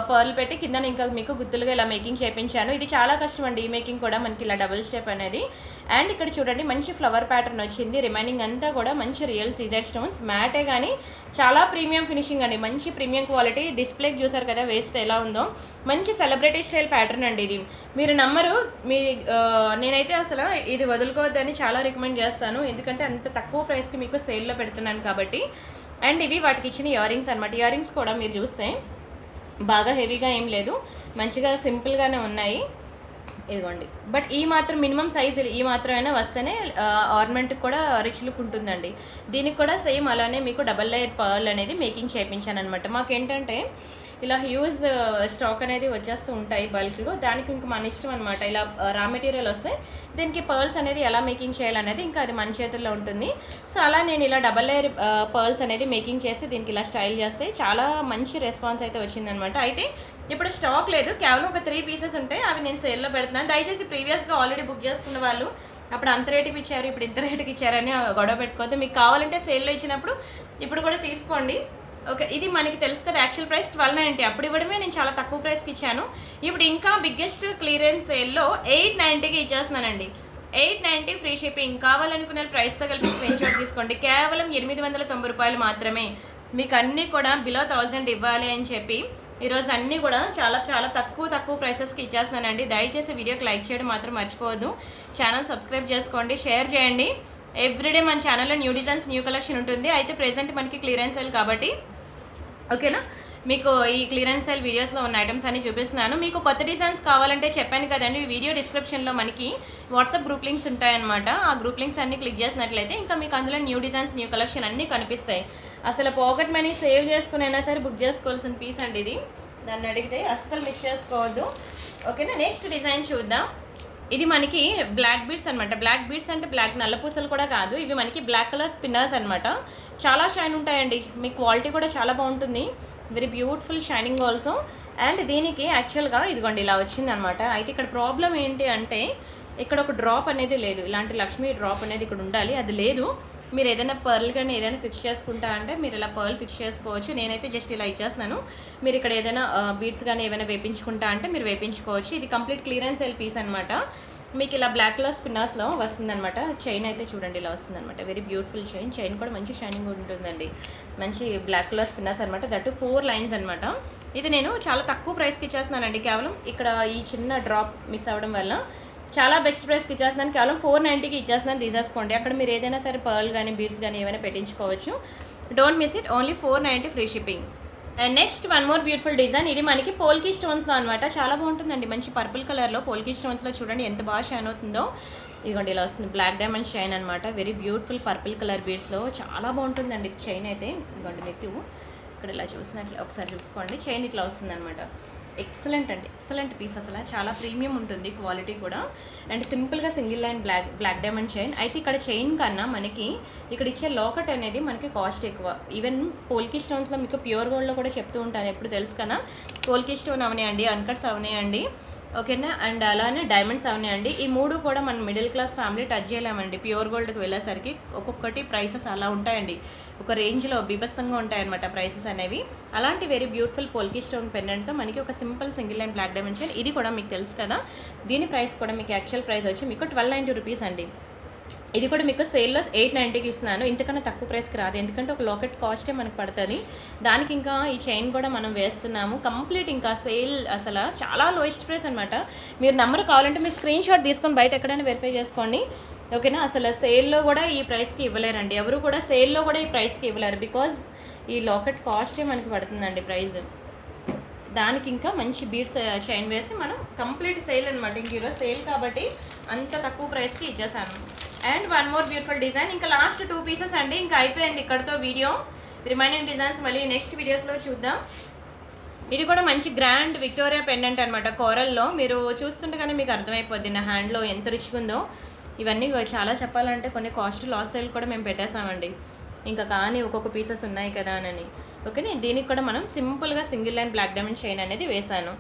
పర్ల్ పెట్టి కిందన ఇంకా మీకు గుత్తులుగా ఇలా మేకింగ్ చేపించాను. ఇది చాలా కష్టం అండి. ఈ మేకింగ్ కూడా మనకి ఇలా డబుల్ స్టెప్ అనేది. అండ్ ఇక్కడ చూడండి మంచి ఫ్లవర్ ప్యాటర్న్ వచ్చింది. రిమైనింగ్ అంతా కూడా మంచి రియల్ సీజర్ స్టోన్స్. మ్యాటే గానీ చాలా ప్రీమియం ఫినిషింగ్ అండి. మంచి ప్రీమియం క్వాలిటీ. డిస్ప్లేకి చూసారు కదా వేస్తే ఎలా ఉందో. మంచి సెలబ్రిటీ స్టైల్ ప్యాటర్న్ అండి ఇది. మీరు నమ్మరు. నేనైతే అసలు ఇది వదులుకోవద్దని చాలా రికమెండ్ చేస్తాను. ఎందుకంటే అంత తక్కువ ప్రైస్‌కి మీకు సేల్‌లో పెడుతున్నాను కాబట్టి. అండ్ ఇవి వాటికి ఇచ్చిన ఇయర్ రింగ్స్ అనమాట. ఇయర్ రింగ్స్ కూడా మీరు చూస్తే బాగా హెవీగా ఏం లేదు. మంచిగా సింపుల్‌గానే ఉన్నాయి. ఇదిగోండి. బట్ ఈ మాత్రం మినిమమ్ సైజ్ ఈ మాత్రమైనా వస్తేనే ఆర్నమెంట్‌కి కూడా రిచ్ లుక్ ఉంటుందండి. దీనికి కూడా సేమ్ అలానే మీకు డబల్ లేయర్ పర్ల్ అనేది మేకింగ్ చేపించాననమాట. మాకేంటంటే ఇలా హ్యూజ్ స్టాక్ అనేది వచ్చేస్తూ ఉంటాయి బల్క్‌లో. దానికి ఇంక మన ఇష్టం అనమాట. ఇలా రా మెటీరియల్ వస్తే దీనికి పర్ల్స్ అనేది ఎలా మేకింగ్ చేయాలనేది ఇంకా అది మన చేతుల్లో ఉంటుంది. సో అలా నేను ఇలా డబల్ లేయర్ పర్ల్స్ అనేది మేకింగ్ చేసి దీనికి ఇలా స్టైల్ చేస్తే చాలా మంచి రెస్పాన్స్ అయితే వచ్చిందనమాట. అయితే ఇప్పుడు స్టాక్ లేదు. కేవలం ఒక 3 పీసెస్ ఉంటాయి. అవి నేను సేల్‌లో పెడుతున్నాను. దయచేసి ప్రీవియస్‌గా ఆల్రెడీ బుక్ చేసుకున్న వాళ్ళు అప్పుడు అంత రేటుకి ఇచ్చారు, ఇప్పుడు ఇంత రేటుకి ఇచ్చారని గొడవ పెట్టుకోవద్దు. మీకు కావాలంటే సేల్‌లో ఇచ్చినప్పుడు ఇప్పుడు కూడా తీసుకోండి. ఓకే. ఇది మనకి తెలుసు కదా యాక్చువల్ ప్రైస్ 1290. అప్పుడు ఇవ్వడమే నేను చాలా తక్కువ ప్రైస్‌కి ఇచ్చాను. ఇప్పుడు ఇంకా బిగ్గెస్ట్ క్లియరెన్స్ సేల్‌లో 890కి ఇచ్చేస్తున్నానండి. 890 ఫ్రీ షిప్పింగ్. కావాలనుకున్న ప్రైస్‌తో కలిపి స్క్రీన్ షాట్ తీసుకోండి. కేవలం 890 రూపాయలు మాత్రమే. మీకు అన్నీ కూడా బిలో 1000 ఇవ్వాలి అని చెప్పి ఈరోజు అన్నీ కూడా చాలా చాలా తక్కువ ప్రైసెస్‌కి ఇచ్చేస్తున్నానండి. దయచేసి వీడియోకి లైక్ చేయడం మాత్రం మర్చిపోవద్దు. ఛానల్ సబ్స్క్రైబ్ చేసుకోండి, షేర్ చేయండి. ఎవ్రీడే మన ఛానల్లో న్యూ డిజైన్స్ న్యూ కలెక్షన్ ఉంటుంది. అయితే ప్రెజెంట్ మనకి క్లియరెన్స్ సేల్ కాబట్టి ఓకేనా. మీకు ఈ క్లియరెన్స్ సేల్ వీడియోస్లో ఉన్న ఐటమ్స్ అన్ని చూపిస్తున్నాను. మీకు కొత్త డిజైన్స్ కావాలంటే చెప్పాను కదండి, వీడియో డిస్క్రిప్షన్లో మనకి వాట్సాప్ గ్రూప్ లింక్స్ ఉంటాయన్నమాట. ఆ గ్రూప్ లింక్స్ అన్ని క్లిక్ చేసినట్లయితే ఇంకా మీకు అందులో న్యూ డిజైన్స్ న్యూ కలెక్షన్ అన్నీ కనిపిస్తాయి. అసలు పాకెట్ మనీ సేవ్ చేసుకునైనా సరే బుక్ చేసుకోవాల్సిన పీస్ అండి ఇది. దాన్ని అడిగితే అస్సలు మిస్ చేసుకోవద్దు. ఓకేనా. నెక్స్ట్ డిజైన్ చూద్దాం. ఇది మనకి బ్లాక్ బీడ్స్ అనమాట. బ్లాక్ బీడ్స్ అంటే బ్లాక్ నల్ల పూసలు కూడా కాదు. ఇవి మనకి బ్లాక్ కలర్ స్పిన్నర్స్ అనమాట. చాలా షైన్ ఉంటాయండి. మీ క్వాలిటీ కూడా చాలా బాగుంటుంది. Very beautiful shining also. And దీనికి యాక్చువల్గా ఇదిగోండి ఇలా వచ్చిందనమాట. అయితే ఇక్కడ ప్రాబ్లం ఏంటి అంటే ఇక్కడ ఒక డ్రాప్ అనేది లేదు. ఇలాంటి లక్ష్మీ డ్రాప్ అనేది ఇక్కడ ఉండాలి, అది లేదు. మీరు ఏదైనా పర్ల్ కానీ ఏదైనా ఫిక్స్ చేసుకుంటా అంటే మీరు ఇలా పర్ల్ ఫిక్స్ చేసుకోవచ్చు. నేనైతే జస్ట్ ఇలా ఇచ్చేస్తున్నాను. మీరు ఇక్కడ ఏదైనా బీడ్స్ కానీ ఏమైనా వేపించుకుంటా అంటే మీరు వేపించుకోవచ్చు. ఇది కంప్లీట్ క్లియరెన్స్ సేల్ పీస్ అనమాట. మీకు ఇలా బ్లాక్ కలర్ స్పిన్నాస్లో వస్తుందన్నమాట. చైన్ అయితే చూడండి ఇలా వస్తుందన్నమాట. Very beautiful chain. చైన్ కూడా మంచి షైనింగ్ ఉంటుందండి. మంచి బ్లాక్ కలర్ స్పిన్నాస్ అనమాట. దట్ 4 లైన్స్ అనమాట. ఇది నేను చాలా తక్కువ ప్రైస్కి ఇచ్చేస్తున్నానండి. కేవలం ఇక్కడ ఈ చిన్న డ్రాప్ మిస్ అవ్వడం వల్ల చాలా బెస్ట్ ప్రైస్కి ఇచ్చేస్తున్నాను. కేవలం 490కి ఇచ్చేస్తున్నాను. తీసేసుకోండి. అక్కడ మీరు ఏదైనా సరే పర్ల్ కానీ బీడ్స్ కానీ ఏమైనా పెట్టించుకోవచ్చు. Don't miss it. Only 490 free shipping. And next one more beautiful design. ఇది మనకి పోల్కీ స్టోన్స్ అనమాట. చాలా బాగుంటుందండి. మంచి పర్పుల్ కలర్లో పోల్కీ స్టోన్స్లో చూడండి ఎంత బాగా షైన్ అవుతుందో. ఇదిగోండి ఇలా వస్తుంది. బ్లాక్ డైమండ్ షైన్ అనమాట. వెరీ బ్యూటిఫుల్ పర్పుల్ కలర్ బీడ్స్లో చాలా బాగుంటుందండి చైన్ అయితే. ఇదిగోండి మీకు ఇక్కడ ఇలా చూసినట్లు ఒకసారి చూసుకోండి. చైన్ ఇట్లా వస్తుంది అనమాట. ఎక్సలెంట్ అండి. Excellent piece. అసలు చాలా ప్రీమియం ఉంటుంది క్వాలిటీ కూడా. అండ్ సింపుల్గా single line black diamond chain. అయితే ఇక్కడ చైన్ కన్నా మనకి ఇక్కడ ఇచ్చే లాకెట్ అనేది మనకి కాస్ట్ ఎక్కువ. ఈవెన్ పోల్కీ స్టోన్స్లో మీకు ప్యూర్ గోల్డ్లో కూడా చెప్తూ ఉంటాను ఎప్పుడు తెలుసు కదా. పోల్కీ స్టోన్ అవనాయండి, అన్కట్స్ అవనాయండి, ఓకేనా. అండ్ అలానే డైమండ్స్ అవనాయండి. ఈ 3 కూడా మనం మిడిల్ క్లాస్ ఫ్యామిలీ టచ్ చేయలేమండి. ప్యూర్ గోల్డ్కి వెళ్ళేసరికి ఒక్కొక్కటి ప్రైసెస్ అలా ఉంటాయండి. ఒక రేంజ్లో బీభత్సంగా ఉంటాయన్నమాట ప్రైసెస్ అనేవి. అలాంటి వెరీ బ్యూటిఫుల్ పోల్కీ స్టోన్ పెండెంట్తో మనకి ఒక simple single line black diamond chain. ఇది కూడా మీకు తెలుసు కదా. దీని ప్రైస్ కూడా మీకు యాక్చువల్ ప్రైస్ వచ్చి మీకు 1290 రూపీస్ అండి. ఇది కూడా మీకు సేల్లో 890కి ఇస్తున్నాను. ఇంతకన్నా తక్కువ ప్రైస్కి రాదు. ఎందుకంటే ఒక లాకెట్ కాస్టే మనకు పడుతుంది. దానికి ఇంకా ఈ చైన్ కూడా మనం వేస్తున్నాము. కంప్లీట్ ఇంకా సేల్ అసలు చాలా లోయెస్ట్ ప్రైస్ అనమాట. మీరు నెంబర్ కావాలంటే మీరు స్క్రీన్ షాట్ తీసుకొని బయట ఎక్కడైనా వెరిఫై చేసుకోండి, ఓకేనా. అసలు సేల్లో కూడా ఈ ప్రైస్కి ఇవ్వలేరండి. ఎవరు కూడా సేల్లో కూడా ఈ ప్రైస్కి ఇవ్వలేరు. బికాజ్ ఈ లాకెట్ కాస్టే మనకి పడుతుందండి ప్రైస్. దానికి ఇంకా మంచి బీడ్స్ చైన్ వేసి మనం కంప్లీట్ సేల్ అనమాట. ఇంక ఈరోజు సేల్ కాబట్టి అంత తక్కువ ప్రైస్కి ఇచ్చేసాను. And one more beautiful design. ఇంకా లాస్ట్ 2 పీసెస్ అండి. ఇంకా అయిపోయింది ఇక్కడతో వీడియో. రిమైనింగ్ డిజైన్స్ మళ్ళీ నెక్స్ట్ వీడియోస్లో చూద్దాం. ఇది కూడా మంచి గ్రాండ్ విక్టోరియా పెండెంట్ అనమాట. కోరల్లో మీరు చూస్తుండగానే మీకు అర్థమైపోద్ది నా హ్యాండ్లో ఎంత రిచ్గా ఉందో. ఇవన్నీ చాలా చెప్పాలంటే కొన్ని కాస్ట్ లాస్ సేల్ కూడా మేము పెట్టేసామండి. ఇంకా కానీ ఒక్కొక్క పీసెస్ ఉన్నాయి కదా అని, ఓకేనే. దీనికి కూడా మనం సింపుల్గా single line black diamond chain అనేది వేసాను.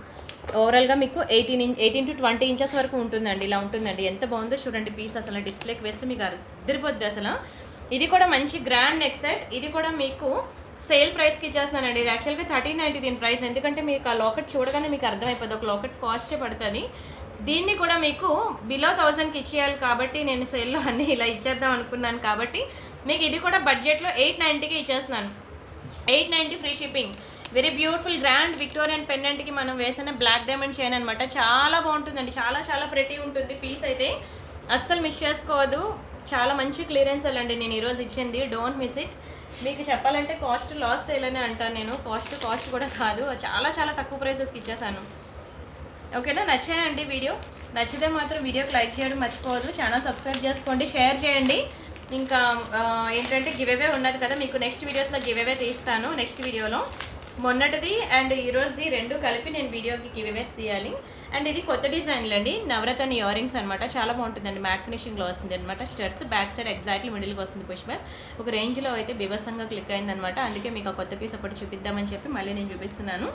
ఓవరాల్గా మీకు 18 to 20 ఇంచెస్ వరకు ఉంటుందండి. ఇలా ఉంటుందండి. ఎంత బాగుందో చూడండి పీస్. అసలు డిస్ప్లేకి వేస్తే మీకు అదిరిపోద్ది అసలు. ఇది కూడా మంచి గ్రాండ్ నెక్ సెట్. ఇది కూడా మీకు సేల్ ప్రైస్కి ఇచ్చేస్తున్నానండి. ఇది యాక్చువల్గా 1390 దీని ప్రైస్. ఎందుకంటే మీకు ఆ లాకెట్ చూడగానే మీకు అర్థమైపోద్ది ఒక లాకెట్ కాస్టే పడుతుంది. దీన్ని కూడా మీకు బిలో 1000కి ఇచ్చేయాలి కాబట్టి నేను సేల్లో అన్నీ ఇలా ఇచ్చేద్దాం అనుకున్నాను. కాబట్టి మీకు ఇది కూడా బడ్జెట్లో 890కి ఇచ్చేస్తున్నాను. 890 free shipping. Very beautiful grand Victorian పెండెంట్కి మనం వేసిన బ్లాక్ డైమండ్ చైన్ అనమాట. చాలా బాగుంటుందండి. చాలా చాలా ప్రెటీ ఉంటుంది పీస్ అయితే. అస్సలు మిస్ చేసుకోవద్దు. చాలా మంచి క్లియరెన్స్ అండి నేను ఈరోజు ఇచ్చింది. Don't miss it. మీకు చెప్పాలంటే కాస్ట్ లాస్ సేల్ అని అంటాను నేను. కాస్ట్ కూడా కాదు. చాలా చాలా తక్కువ ప్రైసెస్కి ఇచ్చేసాను, ఓకేనా. నచ్చాయండి వీడియో. నచ్చితే మాత్రం వీడియోకి లైక్ చేయడం మర్చిపోవద్దు. ఛానల్ సబ్స్క్రైబ్ చేసుకోండి, షేర్ చేయండి. ఇంకా ఏంటంటే గివ్ అవే ఉన్నది కదా, మీకు నెక్స్ట్ వీడియోస్లో గివ్ అవే తీస్తాను. నెక్స్ట్ వీడియోలో మొన్నటిది అండ్ ఈరోజుది 2 కలిపి నేను వీడియోకి గివ్ అవేస్ తీయాలి. అండ్ ఇది కొత్త డిజైన్లు అండి. నవరత్న ఇయర్ రింగ్స్ అనమాట. చాలా బాగుంటుందండి. మ్యాట్ ఫినిషింగ్లో వస్తుంది అనమాట. స్టడ్స్ బ్యాక్ సైడ్ ఎగ్జాక్ట్లీ మిడిల్కి వస్తుంది. పుష్ బ్యాక్ ఒక రేంజ్లో అయితే బీభత్సంగా క్లిక్ అయిందనమాట. అందుకే మీకు ఆ కొత్త పీస్ ఒకటి చూపిద్దామని చెప్పి మళ్ళీ నేను చూపిస్తున్నాను.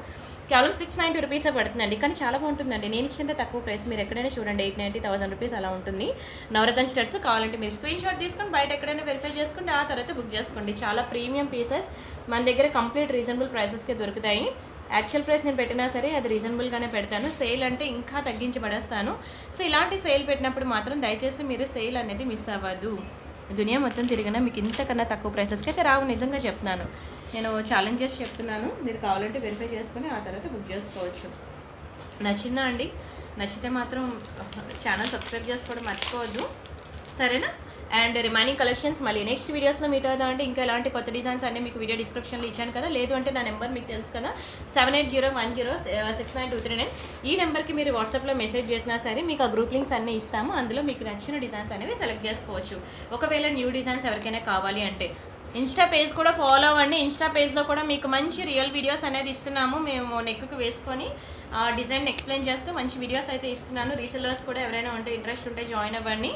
కేవలం 690 రూపీసే పడుతుందండి. కానీ చాలా బాగుంటుందండి. నేను ఇచ్చేంత తక్కువ ప్రైస్. మీరు ఎక్కడైనా చూడండి 890, 1000 రూపీస్ అలా ఉంటుంది. నవరత్న స్టడ్స్ కావాలంటే మీరు స్క్రీన్ షాట్ తీసుకొని బయట ఎక్కడైనా వెరిఫై చేసుకుంటే ఆ తర్వాత బుక్ చేసుకోండి. చాలా ప్రీమియం పీసెస్ మన దగ్గర కంప్లీట్ రీజనబుల్ ప్రైసెస్కే దొరుకుతాయి. యాక్చువల్ ప్రైస్ నేను పెట్టినా సరే అది రీజనబుల్గానే పెడతాను. సేల్ అంటే ఇంకా తగ్గించి పడేస్తాను. సో ఇలాంటి సేల్ పెట్టినప్పుడు మాత్రం దయచేసి మీరు సేల్ అనేది మిస్ అవ్వద్దు. దునియా మొత్తం తిరిగినా మీకు ఇంతకన్నా తక్కువ ప్రైసెస్కి అయితే రావు. నిజంగా చెప్తున్నాను. నేను ఛాలెంజ్ చేసి చెప్తున్నాను. మీరు కావాలంటే వెరిఫై చేసుకొని ఆ తర్వాత బుక్ చేసుకోవచ్చు. నచ్చిందా అండి? నచ్చితే మాత్రం ఛానల్ సబ్స్క్రైబ్ చేసుకోవడం మర్చిపోవద్దు, సరేనా. అండ్ రిమైనింగ్ కలెక్షన్స్ మళ్ళీ నెక్స్ట్ వీడియోస్లో మీట్ అవుదాం అండి. ఇంకా ఎలాంటి కొత్త డిజైన్స్ అన్నీ మీకు వీడియో డిస్క్రిప్షన్లో ఇచ్చాను కదా. లేదు అంటే నా నెంబర్ మీకు తెలుసు కదా, 7801069239. ఈ నెంబర్కి మీరు వాట్సాప్లో మెసేజ్ చేసినా సరే మీకు ఆ గ్రూప్ లింక్స్ అన్నీ ఇస్తాము. అందులో మీకు నచ్చిన డిజైన్స్ అనేవి సెలెక్ట్ చేసుకోవచ్చు. ఒకవేళ న్యూ డిజైన్స్ ఎవరికైనా కావాలి అంటే ఇన్స్టా పేజ్ కూడా ఫాలో అవ్వండి. ఇన్స్టా పేజ్లో కూడా మీకు మంచి రియల్ వీడియోస్ అనేది ఇస్తున్నాము. మేము నెక్కు వేసుకొని డిజైన్ ఎక్స్ప్లెయిన్ చేస్తూ మంచి వీడియోస్ అయితే ఇస్తున్నాను. రీసెల్లర్స్ కూడా ఎవరైనా ఉంటే ఇంట్రెస్ట్ ఉంటే జాయిన్ అవ్వండి,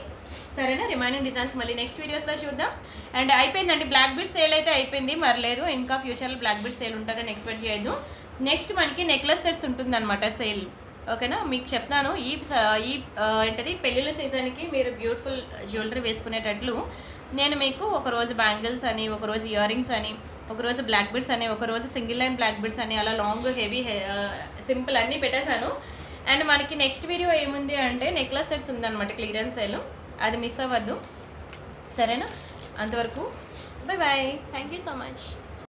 సరేనా. రిమైనింగ్ డిజైన్స్ మళ్ళీ నెక్స్ట్ వీడియోస్లో చూద్దాం. అండ్ అయిపోయిందండి బ్లాక్ బీడ్ సేల్ అయితే అయిపోయింది. మరలేదు ఇంకా ఫ్యూచర్లో బ్లాక్ బీడ్ సేల్ ఉంటుందని ఎక్స్పెక్ట్ చేయొద్దు. నెక్స్ట్ మనకి నెక్లెస్ సెట్స్ ఉంటుందన్నమాట సేల్, ఓకేనా. మీకు చెప్తాను ఈ ఏంటది పెళ్ళిళ్ళ సీజన్కి మీరు బ్యూటిఫుల్ జ్యువెలరీ వేసుకునేటట్లు నేను మీకు ఒకరోజు బ్యాంగిల్స్ అని, ఒకరోజు ఇయర్ రింగ్స్ అని, ఒకరోజు బ్లాక్ బీడ్స్ అని, ఒకరోజు సింగిల్ లైన్ బ్లాక్ బీడ్స్ అని, అలా లాంగ్ హెవీ సింపుల్ అన్నీ పెట్టేశాను. అండ్ మనకి నెక్స్ట్ వీడియో ఏముంది అంటే నెక్లెస్ సెట్స్ ఉందన్నమాట క్లియరెన్స్ సేల్, అది మిస్ అవ్వద్దు. సరేనా? అంతవరకు bye bye. Thank you so much.